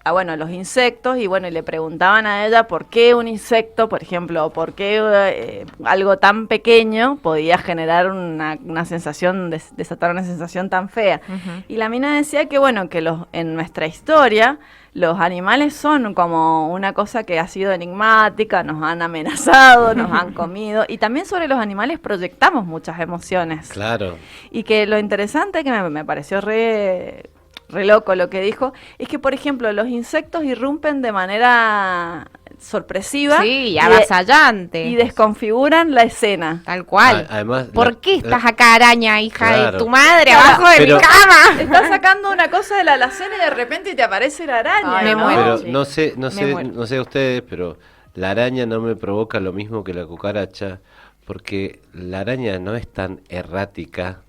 los insectos, y bueno, y le preguntaban a ella por qué un insecto, por ejemplo, por qué algo tan pequeño podía generar una sensación, desatar una sensación tan fea. Y la mina decía que bueno, que en nuestra historia los animales son como una cosa que ha sido enigmática, nos han amenazado, nos han comido, y también sobre los animales proyectamos muchas emociones. Claro. Y que lo interesante, que me pareció re loco lo que dijo, es que, por ejemplo, los insectos irrumpen de manera sorpresiva y avasallante y desconfiguran la escena. Tal cual. Además, ¿por qué estás acá, araña, hija de tu madre, Claro, abajo de mi cama? Estás sacando una cosa de la alacena y de repente te aparece la araña. Ay, ¿no? Pero Sí. no sé ustedes, pero la araña no me provoca lo mismo que la cucaracha, porque la araña no es tan errática,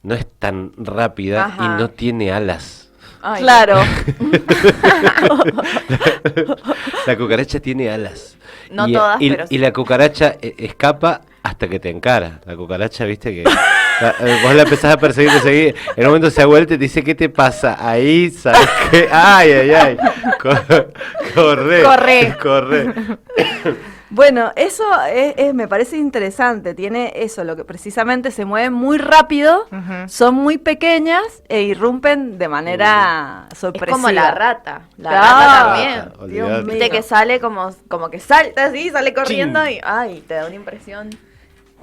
no es tan rápida. Ajá. Y no tiene alas. Ay, claro. La cucaracha tiene alas. No todas, pero sí. Y la cucaracha escapa hasta que te encara. La cucaracha, viste que... vos la empezás a perseguir, en un momento se da vuelta y te dice, ¿qué te pasa? Ahí, ¿sabes qué? ¡Ay! Corre. Bueno, eso me parece interesante, tiene eso, lo que precisamente se mueven muy rápido, son muy pequeñas e irrumpen de manera sorpresiva. Es como la rata. La Claro. rata también. Dios mío. Viste que sale como que salta así, sale corriendo y te da una impresión.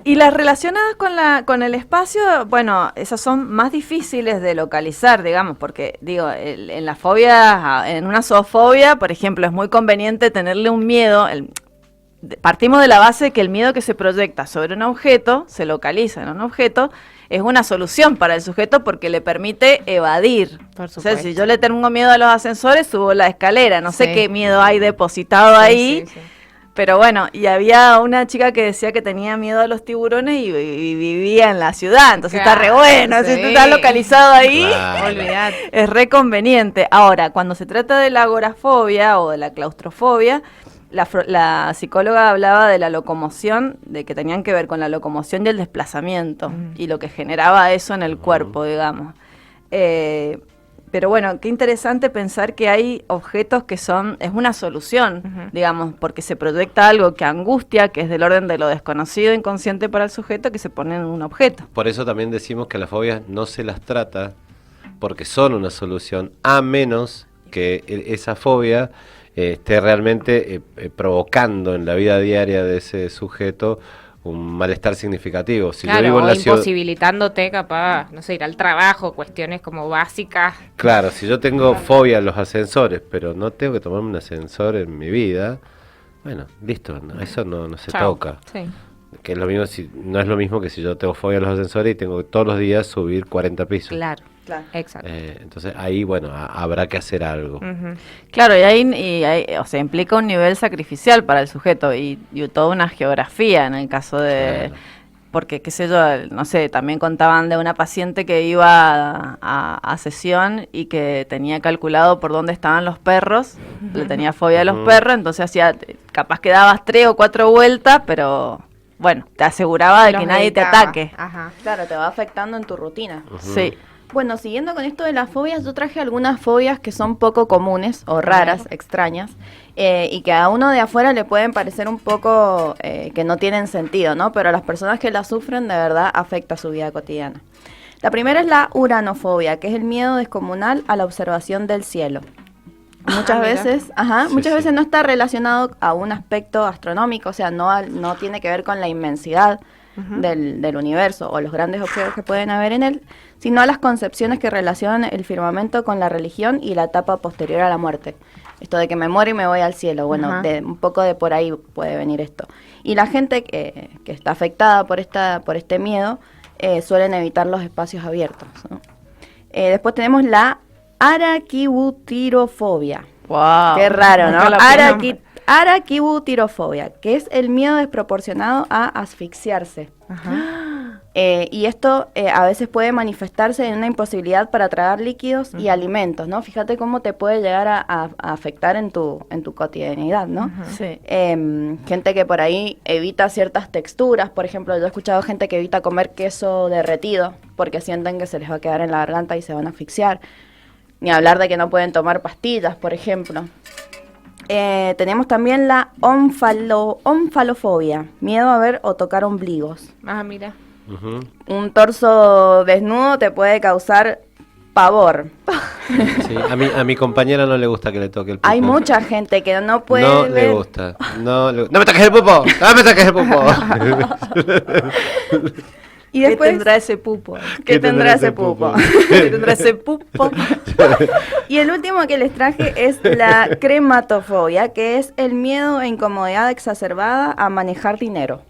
Y las relacionadas con el espacio, bueno, esas son más difíciles de localizar, digamos, porque, digo, en la fobia, en una zoofobia, por ejemplo, es muy conveniente tenerle un miedo. Partimos de la base de que el miedo que se proyecta sobre un objeto, se localiza en un objeto, es una solución para el sujeto porque le permite evadir. Por O sea, supuesto. si yo le tengo miedo a los ascensores, subo la escalera. No sé Sí. qué miedo hay depositado ahí. Sí. Pero bueno, y había una chica que decía que tenía miedo a los tiburones y vivía en la ciudad, entonces está re bueno, si tú estás localizado ahí, Claro. Olvidate. es re conveniente. Ahora, cuando se trata de la agorafobia o de la claustrofobia, la psicóloga hablaba de la locomoción, de que tenían que ver con la locomoción y el desplazamiento, y lo que generaba eso en el cuerpo, digamos. Pero bueno, qué interesante pensar que hay objetos que es una solución, digamos, porque se proyecta algo que angustia, que es del orden de lo desconocido, inconsciente para el sujeto, que se pone en un objeto. Por eso también decimos que las fobias no se las trata porque son una solución, a menos que esa fobia esté realmente provocando en la vida diaria de ese sujeto un malestar significativo. Si yo Claro, vivo en o la ciudad, imposibilitándote capaz, no sé, ir al trabajo, cuestiones como básicas. claro, si yo tengo fobia a los ascensores, pero no tengo que tomarme un ascensor en mi vida, bueno, listo, eso no se Chao. toca. Sí. Que es lo mismo no es lo mismo que si yo tengo fobia a los ascensores y tengo que todos los días subir 40 pisos. Claro, exacto. Entonces ahí, bueno, habrá que hacer algo. Claro, y ahí, o sea, implica un nivel sacrificial para el sujeto y toda una geografía en el caso de... Claro. Porque, qué sé yo, no sé, también contaban de una paciente que iba a sesión y que tenía calculado por dónde estaban los perros, le tenía fobia a los perros, entonces capaz que dabas 3 o 4 vueltas, pero bueno, te aseguraba de Los que nadie te evitaba. ataque. Ajá. Claro, te va afectando en tu rutina. Sí. Bueno, siguiendo con esto de las fobias, yo traje algunas fobias que son poco comunes o raras, extrañas, y que a uno de afuera le pueden parecer un poco que no tienen sentido, ¿no? Pero a las personas que las sufren de verdad afecta su vida cotidiana. La primera es la uranofobia, que es el miedo descomunal a la observación del cielo. Muchas veces, muchas veces no está relacionado a un aspecto astronómico, o sea, no tiene que ver con la inmensidad del universo o los grandes objetos que pueden haber en él, sino a las concepciones que relacionan el firmamento con la religión y la etapa posterior a la muerte. Esto de que me muero y me voy al cielo, bueno, un poco de por ahí puede venir esto. Y la gente que está afectada por este miedo suelen evitar los espacios abiertos, ¿no? Después tenemos la araquibutirofobia. Wow. Qué raro, ¿no? Nunca la vi. Araquibutirofobia, que es el miedo desproporcionado a asfixiarse. Y esto a veces puede manifestarse en una imposibilidad para tragar líquidos y alimentos, ¿no? Fíjate cómo te puede llegar a afectar en tu cotidianidad, ¿no? Sí. Gente que por ahí evita ciertas texturas, por ejemplo, yo he escuchado gente que evita comer queso derretido porque sienten que se les va a quedar en la garganta y se van a asfixiar. Ni hablar de que no pueden tomar pastillas, por ejemplo. Tenemos también la onfalofobia, miedo a ver o tocar ombligos. Ah, mira. Un torso desnudo te puede causar pavor. Sí, a mi compañera no le gusta que le toque el pupo. Hay mucha gente que no puede No ver. le gusta. ¡No me toques el pupo! ¡No me toques el pupo! Y después, ¿Qué tendrá ese pupo? ¿Qué tendrá ese pupo? ¿Qué tendrá ese pupo? Y el último que les traje es la crematofobia, que es el miedo e incomodidad exacerbada a manejar dinero.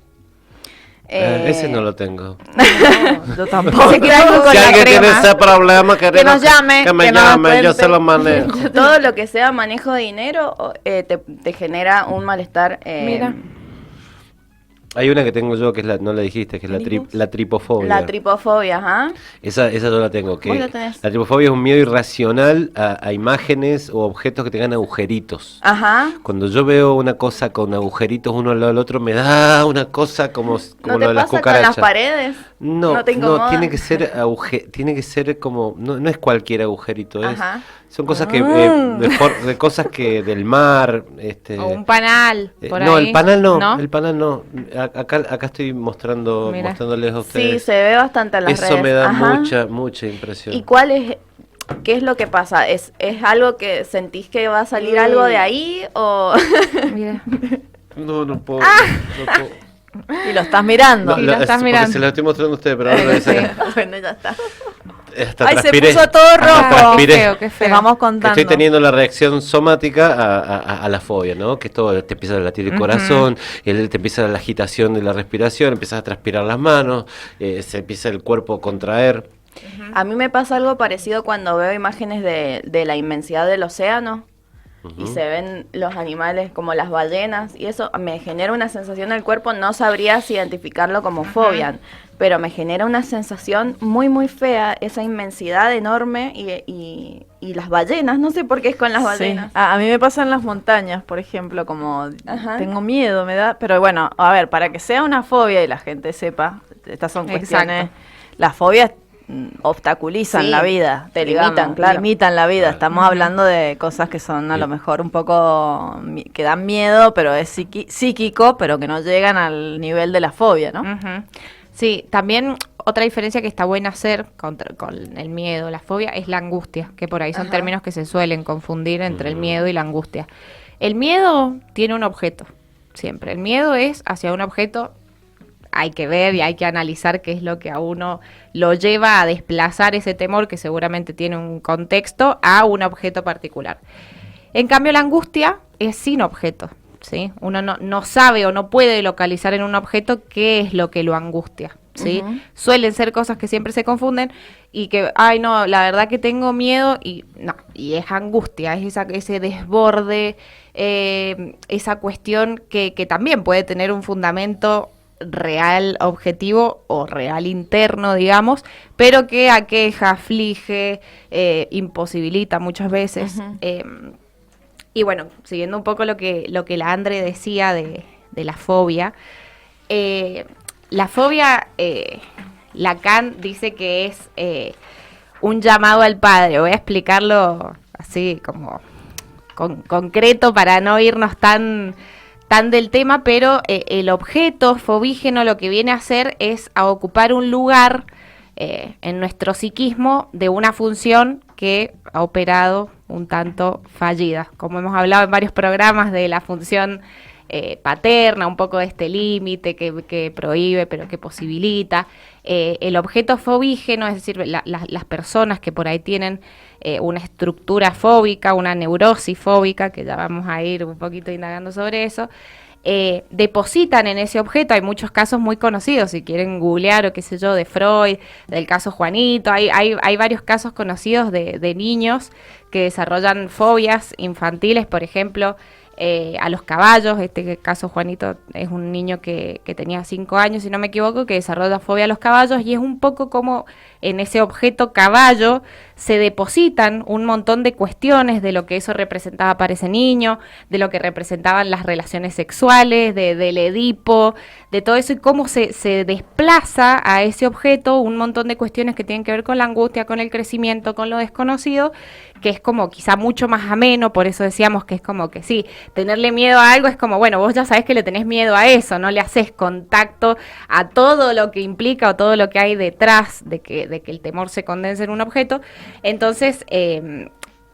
Ese no lo tengo. No, yo tampoco. Se traigo con Si la alguien crema. tiene ese problema, Que nos llame, que me que nos llame, yo cuente. se lo manejo. Todo lo que sea manejo de dinero te genera un malestar. Mira. Hay una que tengo yo que es no la dijiste, que es la tripofobia. La tripofobia, ajá. Esa yo la tengo. Que Vos la tenés. la tripofobia es un miedo irracional a imágenes o objetos que tengan agujeritos. Ajá. Cuando yo veo una cosa con agujeritos uno al lado del otro, me da una cosa como ¿No lo te de las pasa con cucarachas. las paredes? No, te incomoda? tiene que ser tiene que ser como no es cualquier agujerito, Ajá. son cosas que de cosas que del mar, O un panal, por no, ahí. el panal no, el panal no. Acá estoy Mira. mostrándoles a ustedes. Sí, se ve bastante en las Eso redes. me da Ajá. mucha impresión. ¿Y qué es lo que pasa? ¿Es algo que sentís que va a salir algo de ahí o...? Mira. No puedo. Y lo estás mirando. No, porque se lo estoy mostrando a ustedes, pero ahora lo voy a sacar. Bueno, ya está. Hasta Ay, transpiré. se puso todo rojo. Transpiré. Qué feo. Te vamos contando. Estoy teniendo la reacción somática a la fobia, ¿no? Que esto te empieza a latir el corazón, te empieza la agitación de la respiración, empiezas a transpirar las manos, se empieza el cuerpo a contraer. A mí me pasa algo parecido cuando veo imágenes de la inmensidad del océano y se ven los animales como las ballenas y eso me genera una sensación en el cuerpo, no sabrías identificarlo como fobia, pero me genera una sensación muy muy fea, esa inmensidad enorme y las ballenas, no sé por qué es con las ballenas. Sí. A mí me pasa en las montañas, por ejemplo, como tengo miedo, me da, pero bueno, a ver, para que sea una fobia y la gente sepa, estas son cuestiones, las fobias obstaculizan la vida, te limitan, claro. Limitan la vida. Estamos hablando de cosas que son a lo mejor un poco que dan miedo, pero es psíquico, pero que no llegan al nivel de la fobia, ¿no? Sí, también otra diferencia que está buena hacer con el miedo, la fobia, es la angustia, que por ahí son términos que se suelen confundir entre el miedo y la angustia. El miedo tiene un objeto, siempre. El miedo es hacia un objeto. Hay que ver y hay que analizar qué es lo que a uno lo lleva a desplazar ese temor, que seguramente tiene un contexto, a un objeto particular. En cambio, la angustia es sin objeto, ¿sí? Uno no sabe o no puede localizar en un objeto qué es lo que lo angustia, ¿sí? Suelen ser cosas que siempre se confunden y que, ay no, la verdad que tengo miedo y no, y es angustia, es ese desborde, esa cuestión que también puede tener un fundamento real objetivo o real interno, digamos, pero que aqueja, aflige, imposibilita muchas veces. Y bueno, siguiendo un poco lo que la Andre decía de la fobia, Lacan dice que es un llamado al padre. Voy a explicarlo así como concreto para no irnos tan del tema, pero el objeto fobígeno lo que viene a hacer es a ocupar un lugar en nuestro psiquismo de una función que ha operado un tanto fallida. Como hemos hablado en varios programas de la función paterna, un poco de este límite que prohíbe pero que posibilita. El objeto fobígeno, es decir, las personas que por ahí tienen una estructura fóbica, una neurosis fóbica, que ya vamos a ir un poquito indagando sobre eso, depositan en ese objeto. Hay muchos casos muy conocidos, si quieren googlear o qué sé yo, de Freud, del caso Juanito, hay varios casos conocidos de niños que desarrollan fobias infantiles, por ejemplo, a los caballos. Este caso Juanito es un niño que tenía 5 años, si no me equivoco, que desarrolla fobia a los caballos, y es un poco como en ese objeto caballo se depositan un montón de cuestiones de lo que eso representaba para ese niño, de lo que representaban las relaciones sexuales, del Edipo, de todo eso, y cómo se desplaza a ese objeto un montón de cuestiones que tienen que ver con la angustia, con el crecimiento, con lo desconocido, que es como quizá mucho más ameno. Por eso decíamos que es como que sí, tenerle miedo a algo es como, bueno, vos ya sabés que le tenés miedo a eso, no le haces contacto a todo lo que implica o todo lo que hay detrás de que el temor se condense en un objeto. Entonces,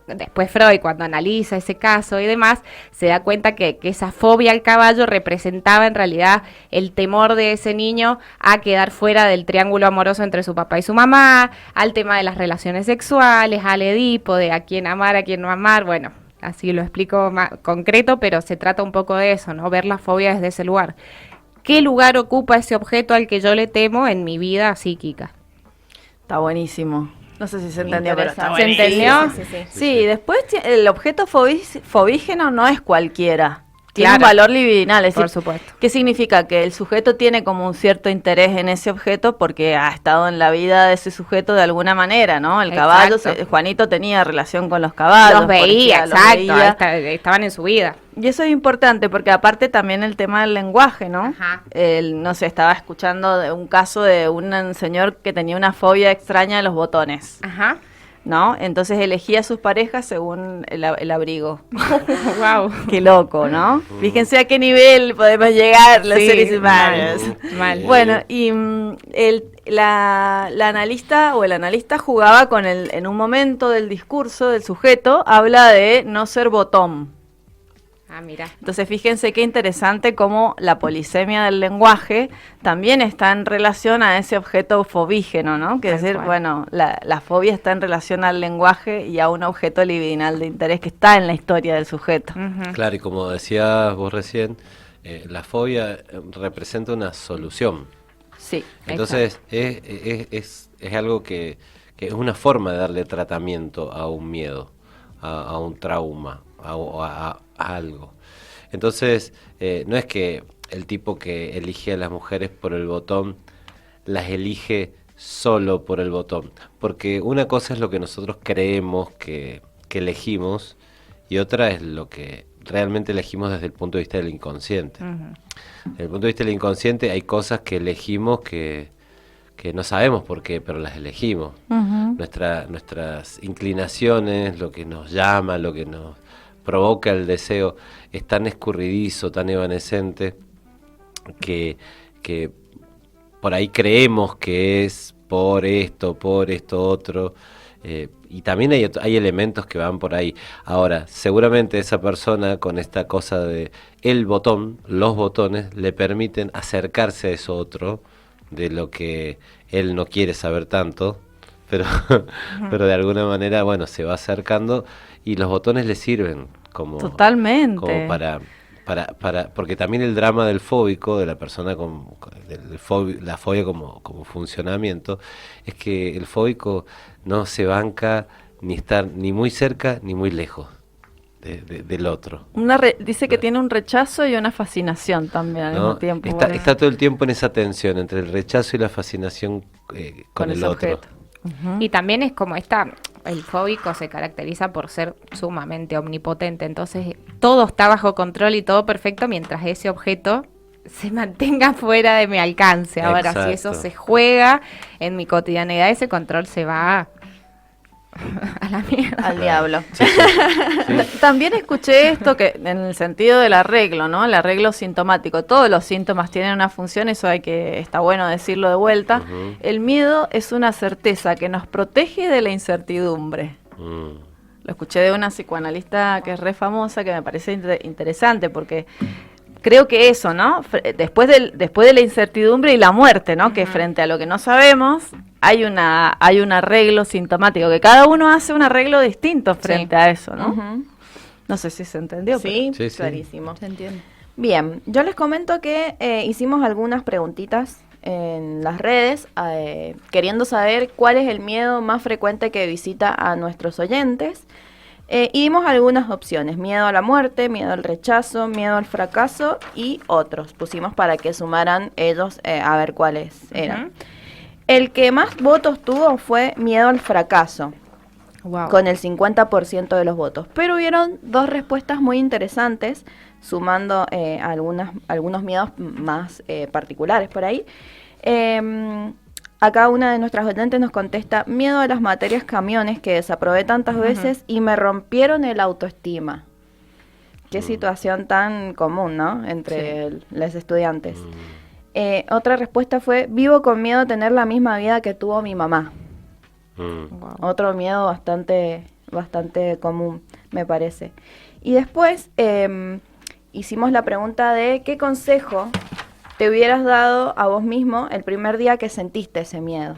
después Freud, cuando analiza ese caso y demás, se da cuenta que esa fobia al caballo representaba en realidad el temor de ese niño a quedar fuera del triángulo amoroso entre su papá y su mamá, al tema de las relaciones sexuales, al Edipo, de a quién amar, a quién no amar. Bueno, así lo explico más concreto, pero se trata un poco de eso, ¿no? Ver la fobia desde ese lugar. ¿Qué lugar ocupa ese objeto al que yo le temo en mi vida psíquica? Está buenísimo. No sé si se entendió, pero está ¿Se entendió? Sí, después el objeto fobígeno no es cualquiera. Tiene Claro. un valor libidinal, es Por decir, supuesto. ¿qué significa? Que el sujeto tiene como un cierto interés en ese objeto porque ha estado en la vida de ese sujeto de alguna manera, ¿no? El caballo, Exacto. Juanito tenía relación con los caballos. Los veía, porque los exacto, veía. estaban en su vida. Y eso es importante porque aparte también el tema del lenguaje, ¿no? Ajá. No sé, estaba escuchando de un caso de un señor que tenía una fobia extraña de los botones. Ajá. ¿No? Entonces elegía a sus parejas según el abrigo. Wow. Qué loco, ¿no? Fíjense a qué nivel podemos llegar los Sí, seres humanos. mal. Bueno, y la analista o el analista jugaba con en un momento del discurso del sujeto, habla de no ser botón. Ah, mira. Entonces, fíjense qué interesante cómo la polisemia del lenguaje también está en relación a ese objeto fobígeno, ¿no? Que es decir, bueno, la fobia está en relación al lenguaje y a un objeto libidinal de interés que está en la historia del sujeto. Claro, y como decías vos recién, la fobia representa una solución. Sí. Entonces, es algo que es una forma de darle tratamiento a un miedo, a un trauma, a algo. Entonces, no es que el tipo que elige a las mujeres por el botón las elige solo por el botón, porque una cosa es lo que nosotros creemos que elegimos y otra es lo que realmente elegimos desde el punto de vista del inconsciente. Desde el punto de vista del inconsciente hay cosas que elegimos que no sabemos por qué, pero las elegimos. Nuestras inclinaciones, lo que nos llama, lo que nos provoca el deseo, es tan escurridizo, tan evanescente, que por ahí creemos que es por esto otro, y también hay elementos que van por ahí. Ahora, seguramente esa persona con esta cosa de el botón, los botones, le permiten acercarse a eso otro, de lo que él no quiere saber tanto, pero de alguna manera, bueno, se va acercando y los botones le sirven como... Totalmente. Como porque también el drama del fóbico, de la persona la fobia como funcionamiento, es que el fóbico no se banca ni estar ni muy cerca ni muy lejos del otro. Dice que tiene un rechazo y una fascinación también al mismo tiempo. Está todo el tiempo en esa tensión entre el rechazo y la fascinación con el otro. Objeto. Y también es como el fóbico se caracteriza por ser sumamente omnipotente, entonces todo está bajo control y todo perfecto mientras ese objeto se mantenga fuera de mi alcance. Ahora, si eso se juega en mi cotidianidad, ese control se va a la mierda. Al diablo. Sí. También escuché esto que en el sentido del arreglo, ¿no? El arreglo sintomático. Todos los síntomas tienen una función, eso está bueno decirlo de vuelta. El miedo es una certeza que nos protege de la incertidumbre. Lo escuché de una psicoanalista que es re famosa, que me parece interesante porque creo que eso, ¿no? Después de la incertidumbre y la muerte, ¿no? Que frente a lo que no sabemos, hay un arreglo sintomático, que cada uno hace un arreglo distinto frente a eso, ¿no? No sé si se entendió. Sí, pero... clarísimo. Se entiende. Bien, yo les comento que hicimos algunas preguntitas en las redes, queriendo saber cuál es el miedo más frecuente que visita a nuestros oyentes. Y dimos algunas opciones: miedo a la muerte, miedo al rechazo, miedo al fracaso y otros. Pusimos para que sumaran ellos a ver cuáles eran. El que más votos tuvo fue miedo al fracaso, con el 50% de los votos. Pero hubieron dos respuestas muy interesantes, sumando algunos miedos más particulares por ahí. Acá una de nuestras oyentes nos contesta: miedo a las materias camiones que desaprobé tantas veces y me rompieron el autoestima. Qué situación tan común, ¿no? Entre los estudiantes. Otra respuesta fue: vivo con miedo a tener la misma vida que tuvo mi mamá. Otro miedo bastante común, me parece. Y después hicimos la pregunta de ¿qué consejo te hubieras dado a vos mismo el primer día que sentiste ese miedo?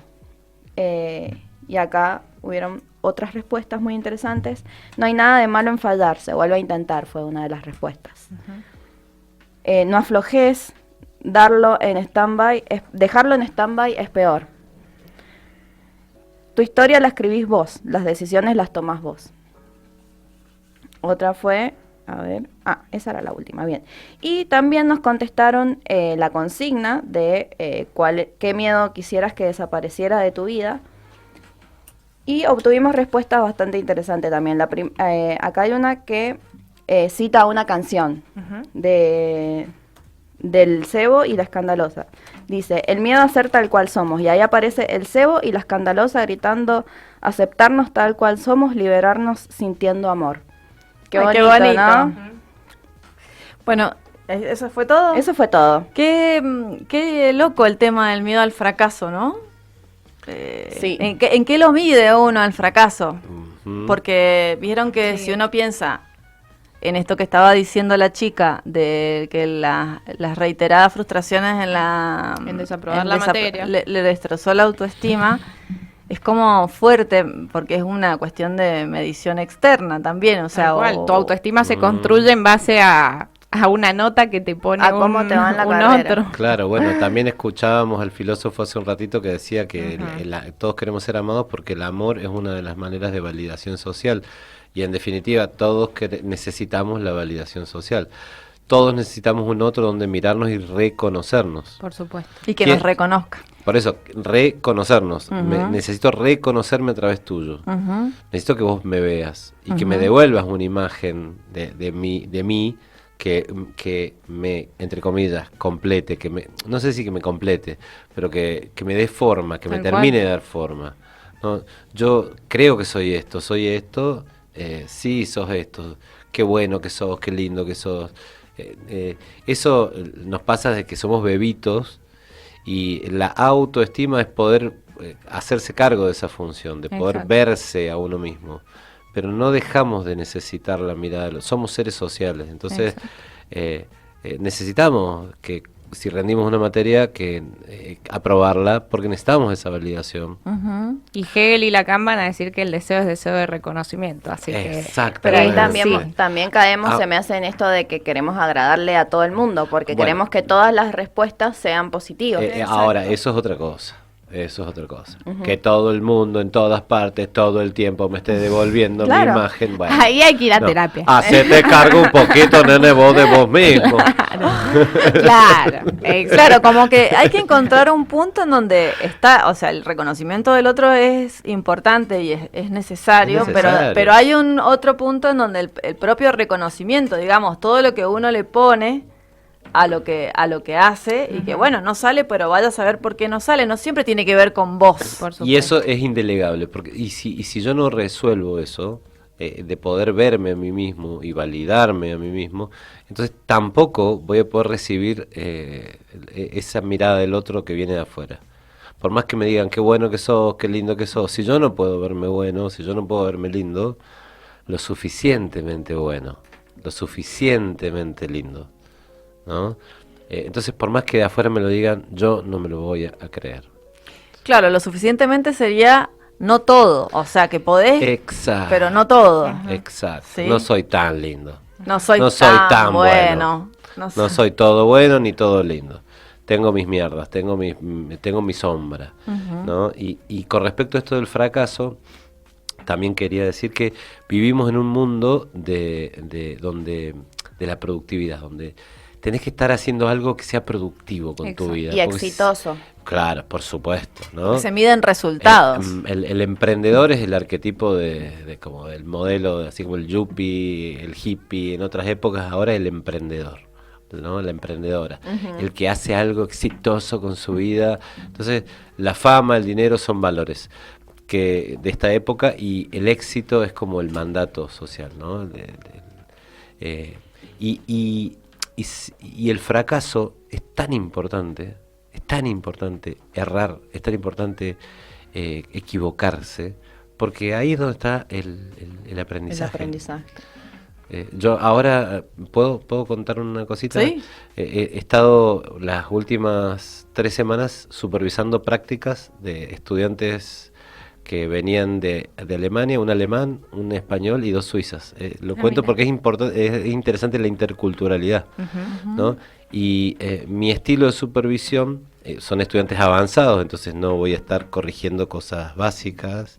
Y acá hubieron otras respuestas muy interesantes. No hay nada de malo en fallar, se vuelve a intentar, fue una de las respuestas. No aflojes, dejarlo en stand-by es peor. Tu historia la escribís vos, las decisiones las tomás vos. Otra fue... esa era la última, bien. Y también nos contestaron la consigna de qué miedo quisieras que desapareciera de tu vida. Y obtuvimos respuestas bastante interesantes también. Acá hay una que cita una canción del Cebo y la Escandalosa. Dice: el miedo a ser tal cual somos. Y ahí aparece el Cebo y la Escandalosa gritando: aceptarnos tal cual somos, liberarnos sintiendo amor. Qué bonito, ¿no? Bueno, ¿eso fue todo? Eso fue todo. Qué loco el tema del miedo al fracaso, ¿no? Sí. ¿En qué lo mide uno al fracaso? Porque vieron que si uno piensa, en esto que estaba diciendo la chica, de que las reiteradas frustraciones en desaprobar la materia le destrozó la autoestima, es como fuerte, porque es una cuestión de medición externa también, o sea, tu autoestima se construye en base a una nota que te pone a cómo te va en la carrera. otro. Claro, bueno, también escuchábamos al filósofo hace un ratito que decía que todos queremos ser amados porque el amor es una de las maneras de validación social. Y en definitiva, todos necesitamos la validación social. Todos necesitamos un otro donde mirarnos y reconocernos. Por supuesto. Y que nos reconozca. Por eso, reconocernos. Necesito reconocerme a través tuyo. Necesito que vos me veas y que me devuelvas una imagen de mí que me, entre comillas, complete, no sé si que me complete, pero que me dé forma, que me termine de dar forma. ¿No? Yo creo que soy esto, sí, sos esto, qué bueno que sos, qué lindo que sos. Eso nos pasa desde que somos bebitos, y la autoestima es poder hacerse cargo de esa función, de poder verse a uno mismo. Pero no dejamos de necesitar la mirada, somos seres sociales, entonces necesitamos que si rendimos una materia que aprobarla porque necesitamos esa validación. Y Hegel y Lacan van a decir que el deseo es deseo de reconocimiento, así que pero ahí también caemos, se me hace en esto de que queremos agradarle a todo el mundo, porque queremos que todas las respuestas sean positivas. Ahora, eso es otra cosa. Que todo el mundo, en todas partes, todo el tiempo me esté devolviendo mi imagen. Bueno, ahí hay que ir a terapia. Hacete cargo un poquito, nene, vos de vos mismo. Claro, como que hay que encontrar un punto en donde está, o sea, el reconocimiento del otro es importante y es necesario, pero hay un otro punto en donde el propio reconocimiento, digamos, todo lo que uno le pone a lo que hace, y que bueno, no sale, pero vaya a saber por qué no sale, no siempre tiene que ver con vos. Y eso es indelegable, porque y si yo no resuelvo eso, de poder verme a mí mismo y validarme a mí mismo, entonces tampoco voy a poder recibir esa mirada del otro que viene de afuera. Por más que me digan qué bueno que sos, qué lindo que sos, si yo no puedo verme bueno, si yo no puedo verme lindo, lo suficientemente bueno, lo suficientemente lindo, ¿no? Entonces, por más que de afuera me lo digan, yo no me lo voy a creer. Claro, lo suficientemente sería no todo, o sea, que podés, pero no todo. Exacto, ¿Sí? No soy tan lindo. No soy tan bueno. No soy todo bueno ni todo lindo. Tengo mis mierdas, tengo mi sombra, ¿no? Y con respecto a esto del fracaso, también quería decir que vivimos en un mundo de la productividad, donde tenés que estar haciendo algo que sea productivo con tu vida. Y exitoso. Claro, por supuesto, ¿no? Se miden resultados. El emprendedor es el arquetipo de como el modelo, así como el yuppie, el hippie, en otras épocas, ahora el emprendedor, ¿no? La emprendedora, el que hace algo exitoso con su vida. Entonces, la fama, el dinero son valores que de esta época, y el éxito es como el mandato social, ¿no? Y el fracaso es tan importante errar, es tan importante equivocarse, porque ahí es donde está el aprendizaje. Yo ahora, ¿puedo contar una cosita? ¿Sí? He estado las últimas 3 semanas supervisando prácticas de estudiantes que venían de Alemania, un alemán, un español y 2 suizas. Lo cuento porque es interesante la interculturalidad, ¿no? Y mi estilo de supervisión, son estudiantes avanzados, entonces no voy a estar corrigiendo cosas básicas,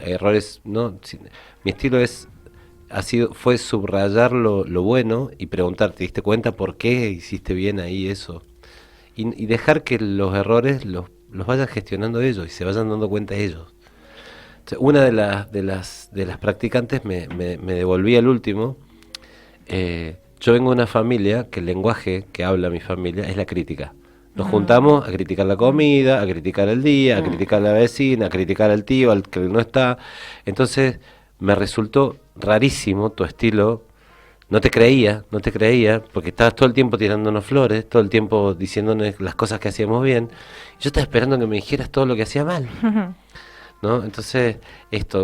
errores, ¿no? Mi estilo fue subrayar lo bueno y preguntar, ¿te diste cuenta por qué hiciste bien ahí eso? Y dejar que los errores los vayan gestionando ellos y se vayan dando cuenta ellos. Entonces, una de las practicantes me devolvía el último. Yo vengo de una familia que el lenguaje que habla mi familia es la crítica. Nos juntamos a criticar la comida, a criticar el día, a criticar a la vecina, a criticar al tío, al que no está. Entonces me resultó rarísimo tu estilo. No te creía, porque estabas todo el tiempo tirándonos flores, todo el tiempo diciéndonos las cosas que hacíamos bien. Yo estaba esperando que me dijeras todo lo que hacía mal. ¿no? Entonces,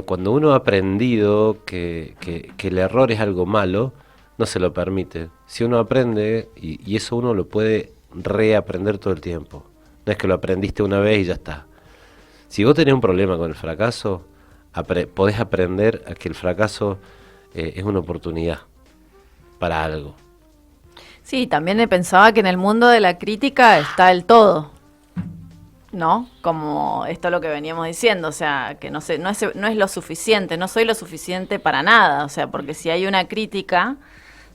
cuando uno ha aprendido que el error es algo malo, no se lo permite. Si uno aprende, y eso uno lo puede reaprender todo el tiempo. No es que lo aprendiste una vez y ya está. Si vos tenés un problema con el fracaso, podés aprender a que el fracaso es una oportunidad para algo. Sí, también pensaba que en el mundo de la crítica está el todo, ¿no? Como esto es lo que veníamos diciendo, o sea, que no es lo suficiente, no soy lo suficiente para nada, o sea, porque si hay una crítica,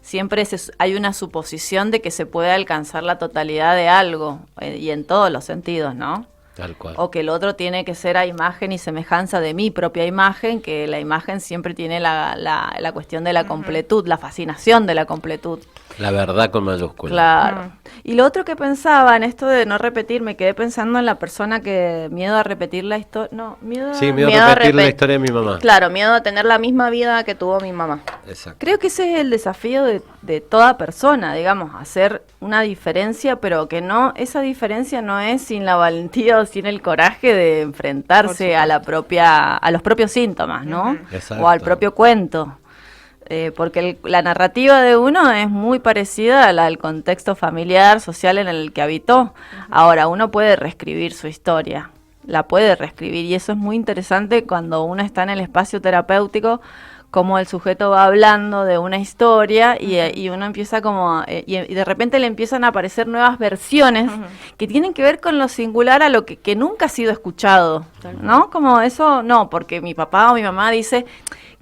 siempre hay una suposición de que se puede alcanzar la totalidad de algo, y en todos los sentidos, ¿no? Tal cual. O que el otro tiene que ser a imagen y semejanza de mi propia imagen, que la imagen siempre tiene la cuestión de la completud, la fascinación de la completud. La verdad con mayúsculas. Claro. Y lo otro que pensaba en esto de no repetir, me quedé pensando en la persona que miedo a repetir la historia. No, miedo a repetir la historia de mi mamá. Claro, miedo a tener la misma vida que tuvo mi mamá. Exacto. Creo que ese es el desafío de toda persona, digamos, hacer una diferencia, pero que esa diferencia no es sin la valentía o sin el coraje de enfrentarse a los propios síntomas, ¿no? Exacto. O al propio cuento. Porque la narrativa de uno es muy parecida al contexto familiar, social en el que habitó. Ahora, uno puede reescribir su historia, la puede reescribir, y eso es muy interesante cuando uno está en el espacio terapéutico, como el sujeto va hablando de una historia y uno empieza y de repente le empiezan a aparecer nuevas versiones que tienen que ver con lo singular, a lo que nunca ha sido escuchado, ¿no? Como eso, no, porque mi papá o mi mamá dice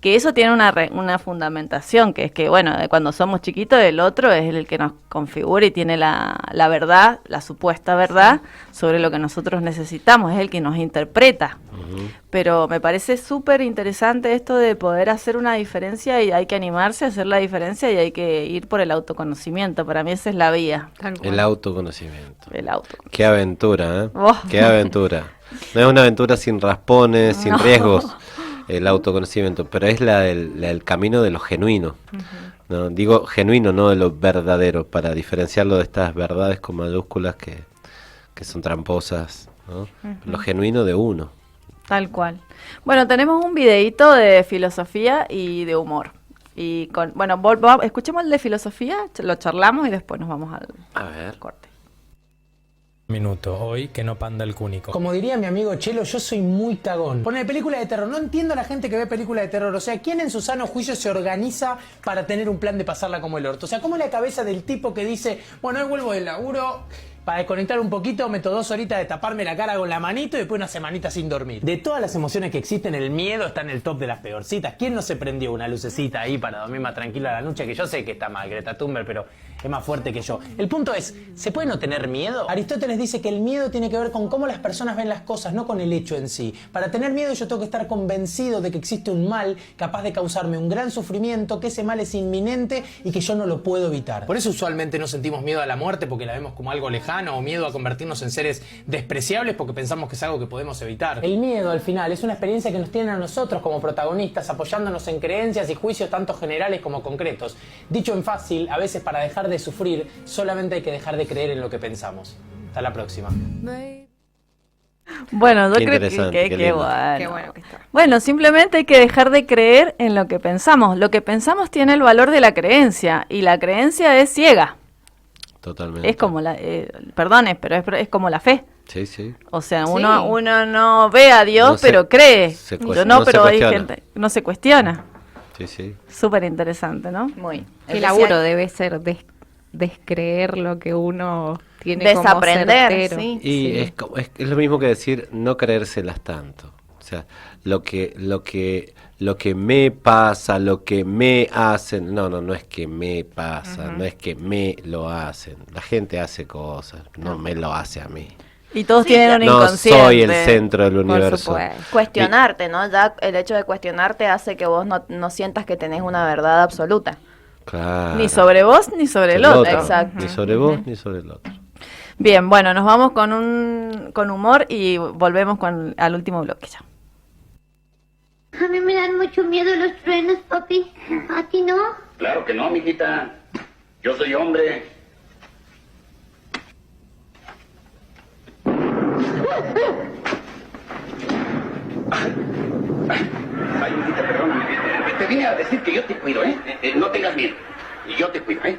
que eso tiene una fundamentación, que es que, bueno, cuando somos chiquitos, el otro es el que nos configura y tiene la verdad, la supuesta verdad, sobre lo que nosotros necesitamos, es el que nos interpreta. Pero me parece súper interesante esto de poder hacer una diferencia, y hay que animarse a hacer la diferencia, y hay que ir por el autoconocimiento. Para mí esa es la vía. El autoconocimiento. El autoconocimiento. Qué aventura, ¿eh? Oh. Qué aventura. No es una aventura sin raspones, sin riesgos. El autoconocimiento, pero es el camino de lo genuino. ¿No? Digo genuino, no de lo verdadero, para diferenciarlo de estas verdades con mayúsculas que son tramposas, ¿no? Lo genuino de uno. Tal cual. Bueno, tenemos un videíto de filosofía y de humor. Y escuchemos el de filosofía, lo charlamos y después nos vamos al corte. Minuto, hoy que no panda el cúnico. Como diría mi amigo Chelo, yo soy muy cagón. Poner película de terror, no entiendo a la gente que ve película de terror. O sea, ¿quién en su sano juicio se organiza para tener un plan de pasarla como el orto? O sea, ¿cómo es la cabeza del tipo que dice, bueno, hoy vuelvo del laburo, para desconectar un poquito meto 2 horitas de taparme la cara con la manito y después una semanita sin dormir? De todas las emociones que existen, el miedo está en el top de las peorcitas. ¿Quién no se prendió una lucecita ahí para dormir más tranquilo a la noche? Que yo sé que está mal, Greta Thunberg, pero es más fuerte que yo. El punto es, ¿se puede no tener miedo? Aristóteles dice que el miedo tiene que ver con cómo las personas ven las cosas, no con el hecho en sí. Para tener miedo yo tengo que estar convencido de que existe un mal capaz de causarme un gran sufrimiento, que ese mal es inminente y que yo no lo puedo evitar. Por eso usualmente no sentimos miedo a la muerte porque la vemos como algo lejano, o miedo a convertirnos en seres despreciables porque pensamos que es algo que podemos evitar. El miedo al final es una experiencia que nos tiene a nosotros como protagonistas, apoyándonos en creencias y juicios tanto generales como concretos. Dicho en fácil, a veces para dejar de sufrir solamente hay que dejar de creer en lo que pensamos. Hasta la próxima. Bueno, yo creo que qué bueno que está. Bueno, simplemente hay que dejar de creer en lo que pensamos. Lo que pensamos tiene el valor de la creencia, y la creencia es ciega. Totalmente. Es como pero es como la fe. Sí, sí. O sea, uno no ve a Dios, pero cree. Pero hay gente no se cuestiona. Sí, sí. Súper interesante, ¿no? Muy. El laburo debe ser descreer lo que uno tiene desaprender, como certero. Sí. Y es lo mismo que decir no creérselas tanto. O sea, lo que me pasa, lo que me hacen, no es que me pasa, no es que me lo hacen. La gente hace cosas, no me lo hace a mí. Y todos tienen un inconsciente. No soy el centro del universo. Cuestionarte, ¿no? Ya el hecho de cuestionarte hace que vos no sientas que tenés una verdad absoluta. Claro. Ni sobre vos ni sobre el otro. Exacto. Ni sobre vos ni sobre el otro. Bien, bueno, nos vamos con humor y volvemos al último bloque ya. A mí me dan mucho miedo los truenos, papi. ¿A ti no? Claro que no, mijita. Yo soy hombre. viene a decir que yo te cuido, ¿eh? No tengas miedo. Y yo te cuido, ¿eh?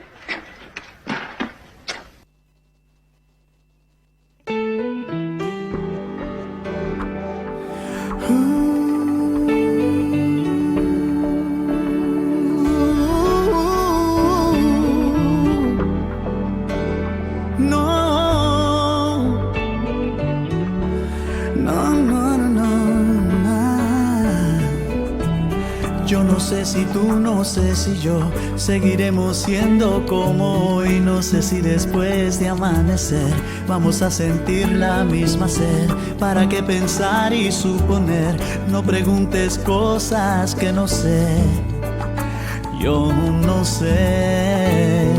Yo no sé si tú, no sé si yo seguiremos siendo como hoy. No sé si después de amanecer vamos a sentir la misma sed. ¿Para qué pensar y suponer? No preguntes cosas que no sé. Yo no sé.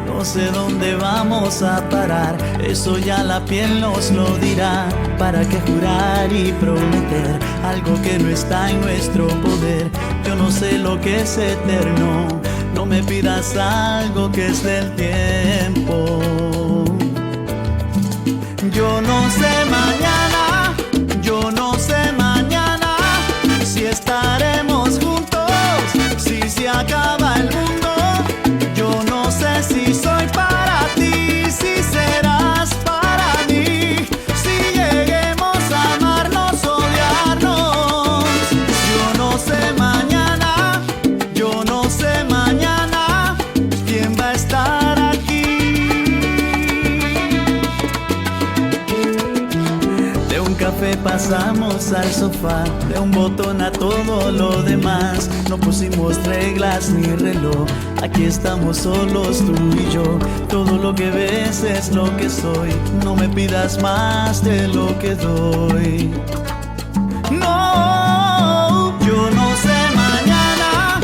No sé dónde vamos a parar, eso ya la piel nos lo dirá. ¿Para qué jurar y prometer algo que no está en nuestro poder? Yo no sé lo que es eterno, no me pidas algo que es del tiempo. Yo no sé mañana, yo no sé mañana si estaremos juntos, si se acaba el mundo. Yo no sé si soy para ti, si serás para mí, si lleguemos a amarnos, odiarnos. Yo no sé mañana, yo no sé mañana quién va a estar aquí. De un café pasamos al sofá, de un botón a todo lo demás. No pusimos reglas ni reloj, aquí estamos solos tú y yo. Todo lo que ves es lo que soy, no me pidas más de lo que doy. No, yo no sé mañana,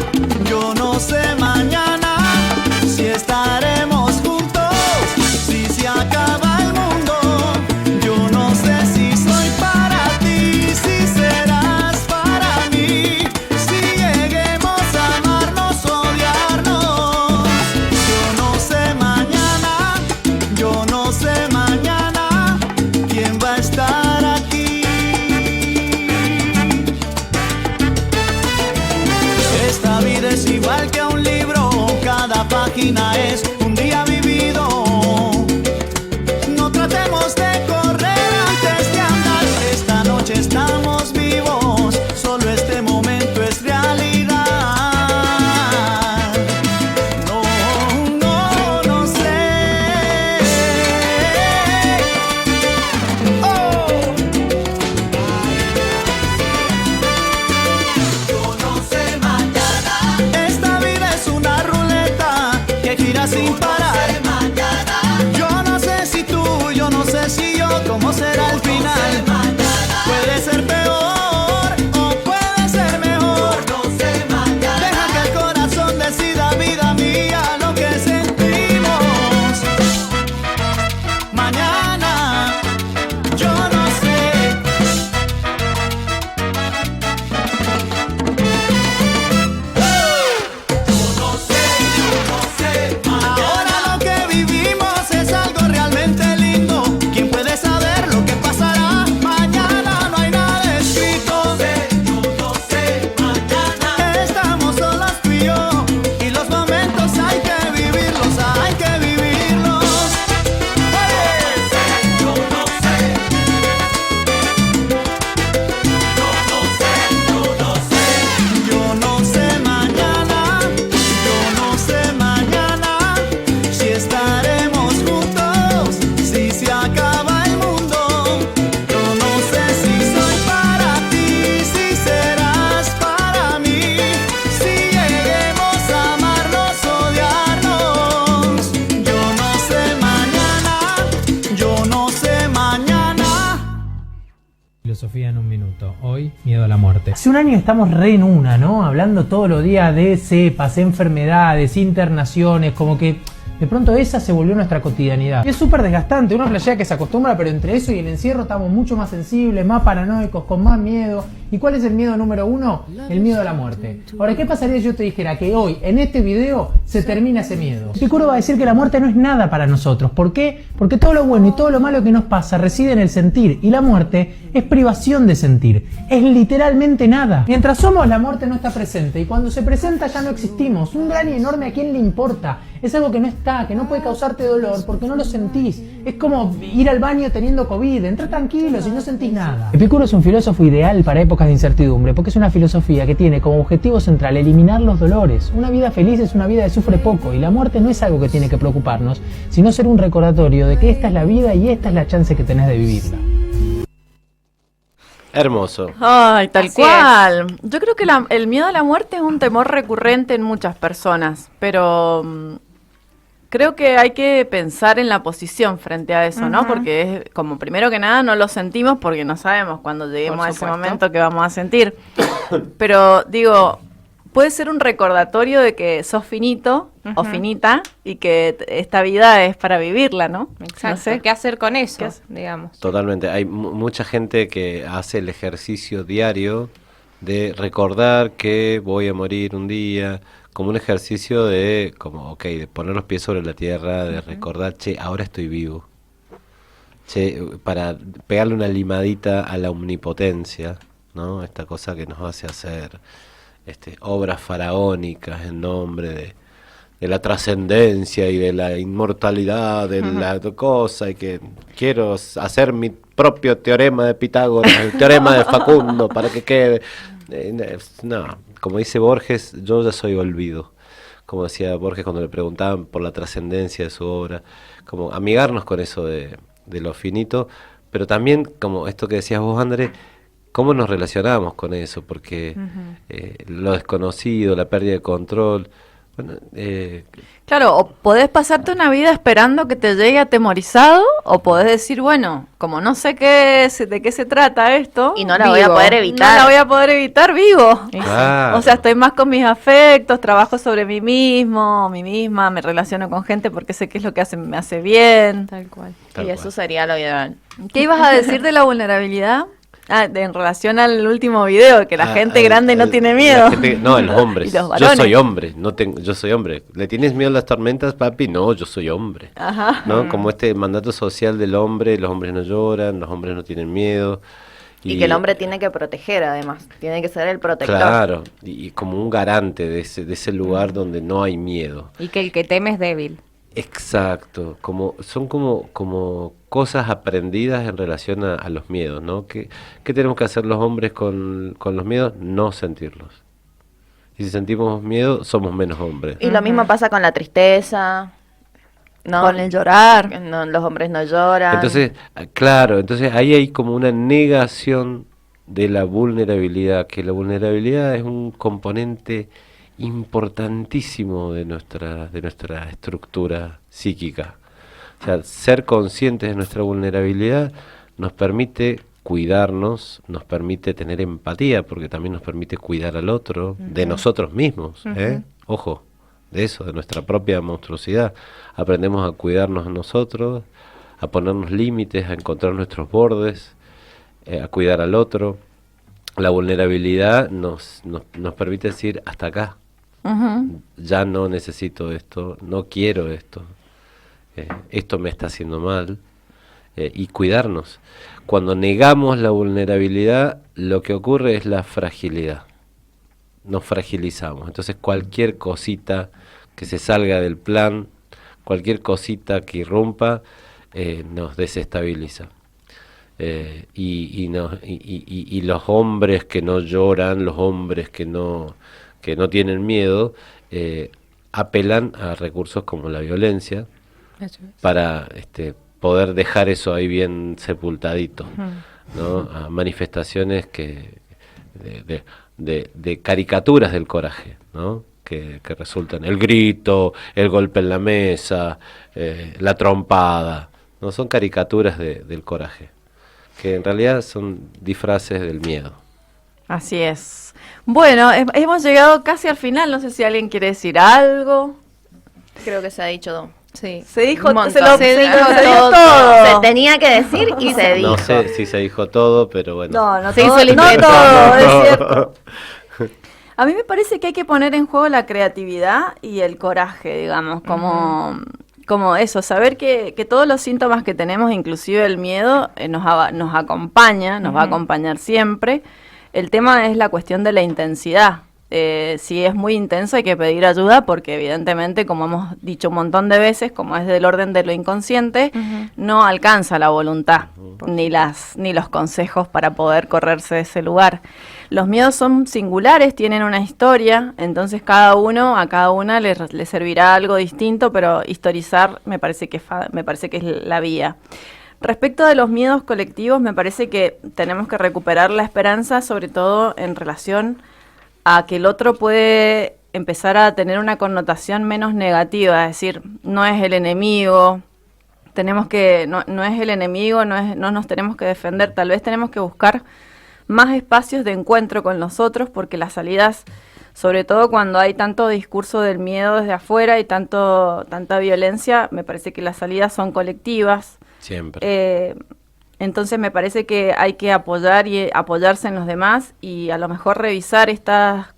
yo no sé mañana si estaremos juntos, si se acaba el mundo. Yo no sé si soy para ti, si serás para mí, si lleguemos a amarnos, odiarnos. Yo no sé mañana, yo no sé mañana quién va a estar aquí. Esta vida es igual que un libro, cada página es un día vivido. No tratemos de correr antes de andar, esta noche estamos vivos, solo este momento es realidad. No, no, no sé. Oh. Yo no sé mañana. Esta vida es una ruleta que gira sin parar. Yo no sé si tú, yo no sé si yo, cómo será el final. Puede ser peor o puede ser mejor. Deja que el corazón decida, vida mía, lo que sentimos. Mañana, yo no sé. Ahora lo que vivimos es algo realmente lindo. ¿Quién puede saber lo que pasará? Mañana no hay nada escrito. Estamos solos tú y yo, y los momentos hay que vivirlos, hay que vivirlos. Yo no sé mañana, yo no sé mañana si estaremos juntos, si se acaba el mundo. Yo no sé si soy para ti, si serás para mí, si lleguemos a amarnos, odiarnos. Yo no sé mañana, yo no sé mañana. Filosofía en un minuto. Hoy, miedo a la muerte. Hace un año estamos re en una, ¿no? Hablando todos los días de cepas, enfermedades, internaciones, como que de pronto esa se volvió nuestra cotidianidad. Y es súper desgastante, uno flashea que se acostumbra, pero entre eso y el encierro estamos mucho más sensibles, más paranoicos, con más miedo. ¿Y cuál es el miedo número uno? El miedo a la muerte. Ahora, ¿qué pasaría si yo te dijera que hoy, en este video, se termina ese miedo? Epicuro va a decir que la muerte no es nada para nosotros. ¿Por qué? Porque todo lo bueno y todo lo malo que nos pasa reside en el sentir, y la muerte es privación de sentir. Es literalmente nada. Mientras somos, la muerte no está presente, y cuando se presenta ya no existimos. Un gran y enorme, ¿a quién le importa? Es algo que no está, que no puede causarte dolor porque no lo sentís. Es como ir al baño teniendo COVID. Entra tranquilo si no sentís nada. Epicuro es un filósofo ideal para épocas de incertidumbre, porque es una filosofía que tiene como objetivo central eliminar los dolores. Una vida feliz es una vida que sufre poco, y la muerte no es algo que tiene que preocuparnos, sino ser un recordatorio de que esta es la vida y esta es la chance que tenés de vivirla. Hermoso. Ay, tal cual. Yo creo que el miedo a la muerte es un temor recurrente en muchas personas, pero creo que hay que pensar en la posición frente a eso, ¿no? Porque es como, primero que nada, no lo sentimos porque no sabemos cuándo lleguemos a ese momento que vamos a sentir. Pero digo, puede ser un recordatorio de que sos finito o finita y que esta vida es para vivirla, ¿no? Exacto. No sé. ¿Qué hacer con eso, digamos? Totalmente. Hay mucha gente que hace el ejercicio diario de recordar que voy a morir un día, como un ejercicio de, como, ok, de poner los pies sobre la tierra, de recordar, che, ahora estoy vivo. Che, para pegarle una limadita a la omnipotencia, ¿no? Esta cosa que nos hace hacer obras faraónicas en nombre de la trascendencia y de la inmortalidad de la cosa, y que quiero hacer mi propio teorema de Pitágoras, el teorema de Facundo, para que quede. No, como dice Borges, yo ya soy olvido. Como decía Borges cuando le preguntaban por la trascendencia de su obra, como amigarnos con eso de lo finito, pero también, como esto que decías vos, André, cómo nos relacionamos con eso, porque lo desconocido, la pérdida de control. Bueno, claro, o podés pasarte una vida esperando que te llegue atemorizado, o podés decir, bueno, como no sé de qué se trata esto, y no la voy a poder evitar. No la voy a poder evitar, vivo. Claro. O sea, estoy más con mis afectos, trabajo sobre mí misma, me relaciono con gente porque sé qué es lo que me hace bien. Tal cual. Eso sería lo ideal. ¿Qué ibas a decir de la vulnerabilidad? En relación al último video, que la gente grande no tiene miedo. No, los hombres. Los yo soy hombre, yo soy hombre. ¿Le tienes miedo a las tormentas, papi? No, yo soy hombre. Ajá. ¿No? Como este mandato social del hombre, los hombres no lloran, los hombres no tienen miedo. Y que el hombre tiene que proteger, además. Tiene que ser el protector. Claro, y como un garante de ese lugar donde no hay miedo. Y que el que teme es débil. Exacto, son como cosas aprendidas en relación a los miedos, ¿no? ¿Qué tenemos que hacer los hombres con los miedos? No sentirlos. Y si sentimos miedo, somos menos hombres. Y lo mismo pasa con la tristeza, ¿no? Con el llorar. No, los hombres no lloran. Entonces, claro, ahí hay como una negación de la vulnerabilidad, que la vulnerabilidad es un componente importantísimo de nuestra estructura psíquica. O sea, ser conscientes de nuestra vulnerabilidad nos permite cuidarnos, nos permite tener empatía, porque también nos permite cuidar al otro, de nosotros mismos, ojo, de eso, de nuestra propia monstruosidad. Aprendemos a cuidarnos a nosotros, a ponernos límites, a encontrar nuestros bordes, a cuidar al otro. La vulnerabilidad nos permite decir hasta acá. Ya no necesito esto, no quiero esto, esto me está haciendo mal, y cuidarnos. Cuando negamos la vulnerabilidad, lo que ocurre es la fragilidad. Nos fragilizamos. Entonces cualquier cosita que se salga del plan, cualquier cosita que irrumpa, nos desestabiliza. Y los hombres que no lloran, los hombres que no tienen miedo, apelan a recursos como la violencia para poder dejar eso ahí bien sepultadito, ¿no? A manifestaciones de caricaturas del coraje, ¿no? Que resultan el grito, el golpe en la mesa, la trompada, ¿no? Son caricaturas del coraje, que en realidad son disfraces del miedo. Así es. Bueno, hemos llegado casi al final. No sé si alguien quiere decir algo. Creo que se ha dicho Sí. Se dijo, Un montón. se dijo todo. todo. Se tenía que decir y se dijo. No sé si se dijo todo, pero bueno. No Se todo, hizo el no intento. todo, es cierto. A mí me parece que hay que poner en juego la creatividad y el coraje, digamos, como eso, saber que todos los síntomas que tenemos, inclusive el miedo, nos acompaña, nos va a acompañar siempre. El tema es la cuestión de la intensidad. Si es muy intenso hay que pedir ayuda porque evidentemente, como hemos dicho un montón de veces, como es del orden de lo inconsciente, no alcanza la voluntad ni los consejos para poder correrse de ese lugar. Los miedos son singulares, tienen una historia, entonces a cada una le servirá algo distinto, pero historizar me parece que es la vía. Respecto de los miedos colectivos, me parece que tenemos que recuperar la esperanza, sobre todo en relación a que el otro puede empezar a tener una connotación menos negativa, es decir, no es el enemigo, no es el enemigo, no nos tenemos que defender, tal vez tenemos que buscar más espacios de encuentro con los otros, porque las salidas, sobre todo cuando hay tanto discurso del miedo desde afuera y tanta violencia, me parece que las salidas son colectivas. Siempre. Entonces me parece que hay que apoyar y apoyarse en los demás y a lo mejor revisar estas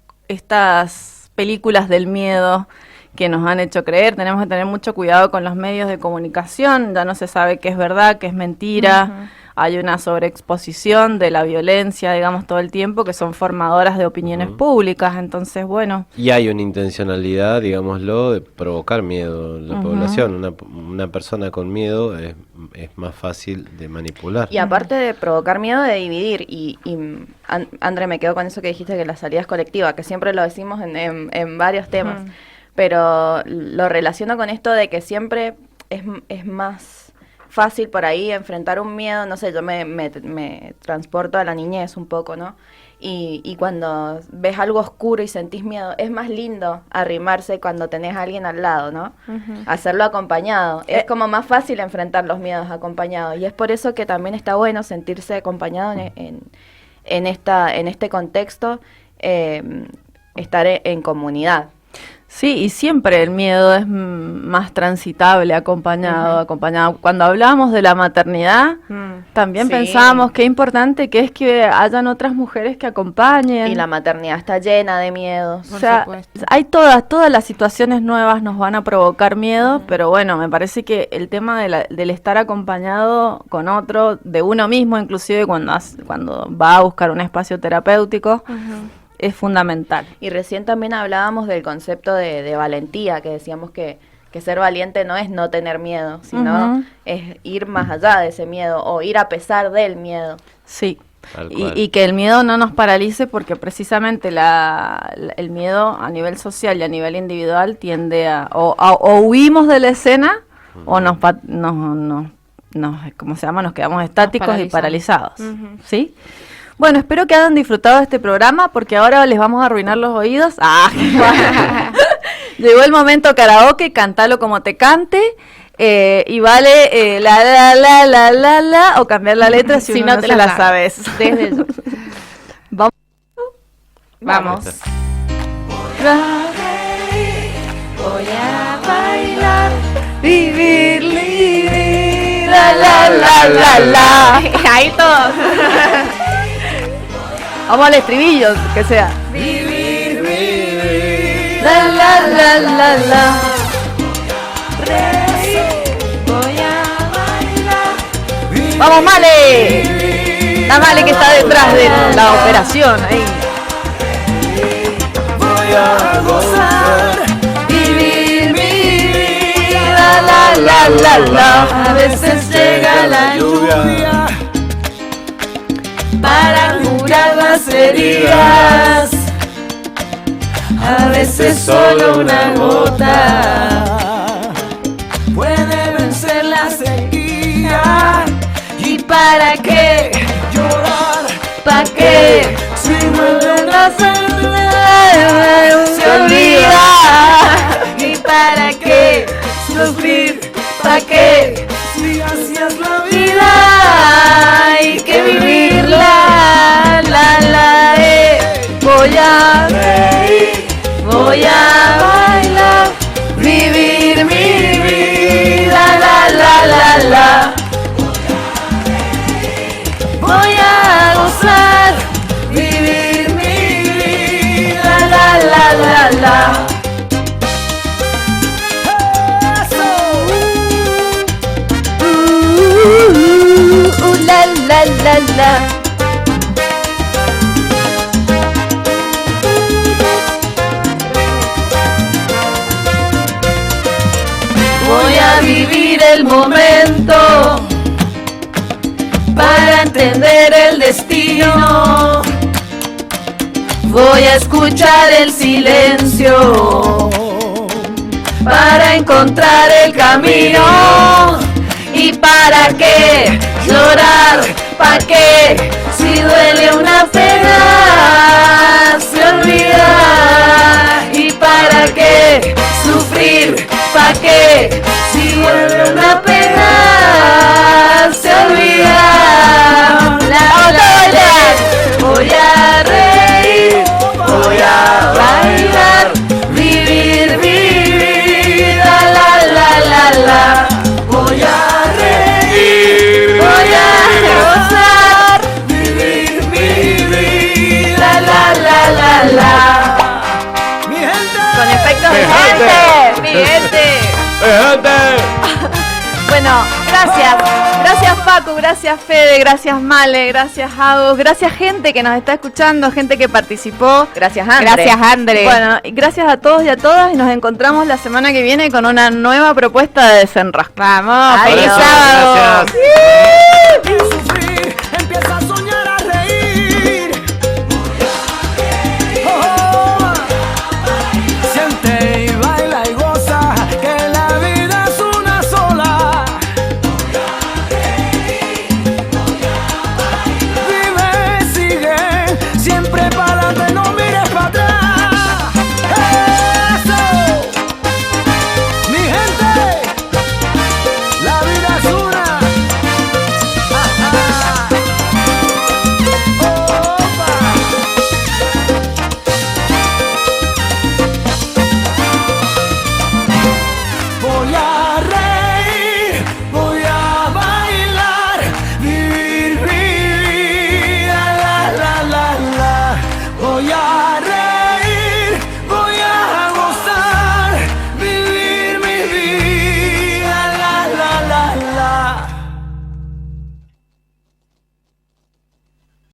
películas del miedo que nos han hecho creer. Tenemos que tener mucho cuidado con los medios de comunicación, ya no se sabe qué es verdad, qué es mentira. Hay una sobreexposición de la violencia, digamos, todo el tiempo, que son formadoras de opiniones públicas. Entonces, bueno. Y hay una intencionalidad, digámoslo, de provocar miedo en la población. Una persona con miedo es más fácil de manipular. Y aparte de provocar miedo, de dividir. André, me quedo con eso que dijiste, que la salida es colectiva, que siempre lo decimos en varios temas. Pero lo relaciono con esto de que siempre es más fácil por ahí enfrentar un miedo, no sé, yo me transporto a la niñez un poco, ¿no? Y cuando ves algo oscuro y sentís miedo, es más lindo arrimarse cuando tenés a alguien al lado, ¿no? Hacerlo acompañado. Es como más fácil enfrentar los miedos acompañados. Y es por eso que también está bueno sentirse acompañado en este contexto, estar en comunidad. Sí, y siempre el miedo es más transitable acompañado. Cuando hablábamos de la maternidad, también pensábamos qué importante que es que hayan otras mujeres que acompañen. Y la maternidad está llena de miedos. O sea, hay todas las situaciones nuevas nos van a provocar miedo, pero bueno, me parece que el tema del estar acompañado con otro, de uno mismo, inclusive cuando va a buscar un espacio terapéutico, es fundamental. Y recién también hablábamos del concepto de valentía, que decíamos que ser valiente no es no tener miedo, sino es ir más allá de ese miedo o ir a pesar del miedo. Sí, y que el miedo no nos paralice, porque precisamente el miedo a nivel social y a nivel individual tiende a o huimos de la escena o nos ¿cómo se llama? Nos quedamos estáticos y paralizados. ¿Sí? Bueno, espero que hayan disfrutado de este programa, porque ahora les vamos a arruinar los oídos. Llegó el momento karaoke, cantalo como te cante, y vale la, o cambiar la letra si uno no te la sabes. Desde yo. Vamos. Voy a bailar, vivir, la. Ahí todos. Vamos al estribillo, que sea. Vivir, la. Voy a bailar. Vamos, Male. La Male que está detrás de la operación ahí. Voy a gozar, vivir mi vida, la. A veces llega la lluvia para curar las heridas, a veces solo una gota puede vencer la sequía. ¿Y para qué llorar? ¿Para qué? Si vuelve la se olvida. ¿Y para qué sufrir? ¿Para qué? Si así es la vida, hay que vivirla. Voy a reír, voy a bailar, vivir mi vida. la la la. Voy a vivir el momento para entender el destino. Voy a escuchar el silencio para encontrar el camino. ¿Y para qué llorar? ¿Para qué? Si duele una pena, se olvida. ¿Y para qué sufrir? ¿Para qué? Si duele una pena, se olvida. Voy a reír, voy a bailar, vivir mi vida, la. Voy a reír, voy a gozar, vivir mi vida, la. Mi gente. Con efectos de gente, mi gente. Bueno, gracias. Gracias Facu, gracias Fede, gracias Male, gracias Agus, gracias gente que nos está escuchando, gente que participó. Gracias Andre. Gracias, Andre. Bueno, y gracias a todos y a todas y nos encontramos la semana que viene con una nueva propuesta de Desenrascar. Vamos, feliz sábado. Sufrir, empieza a soñar, a reír. Siente y baila y goza, que la vida es una sola. Vive, sigue, siempre para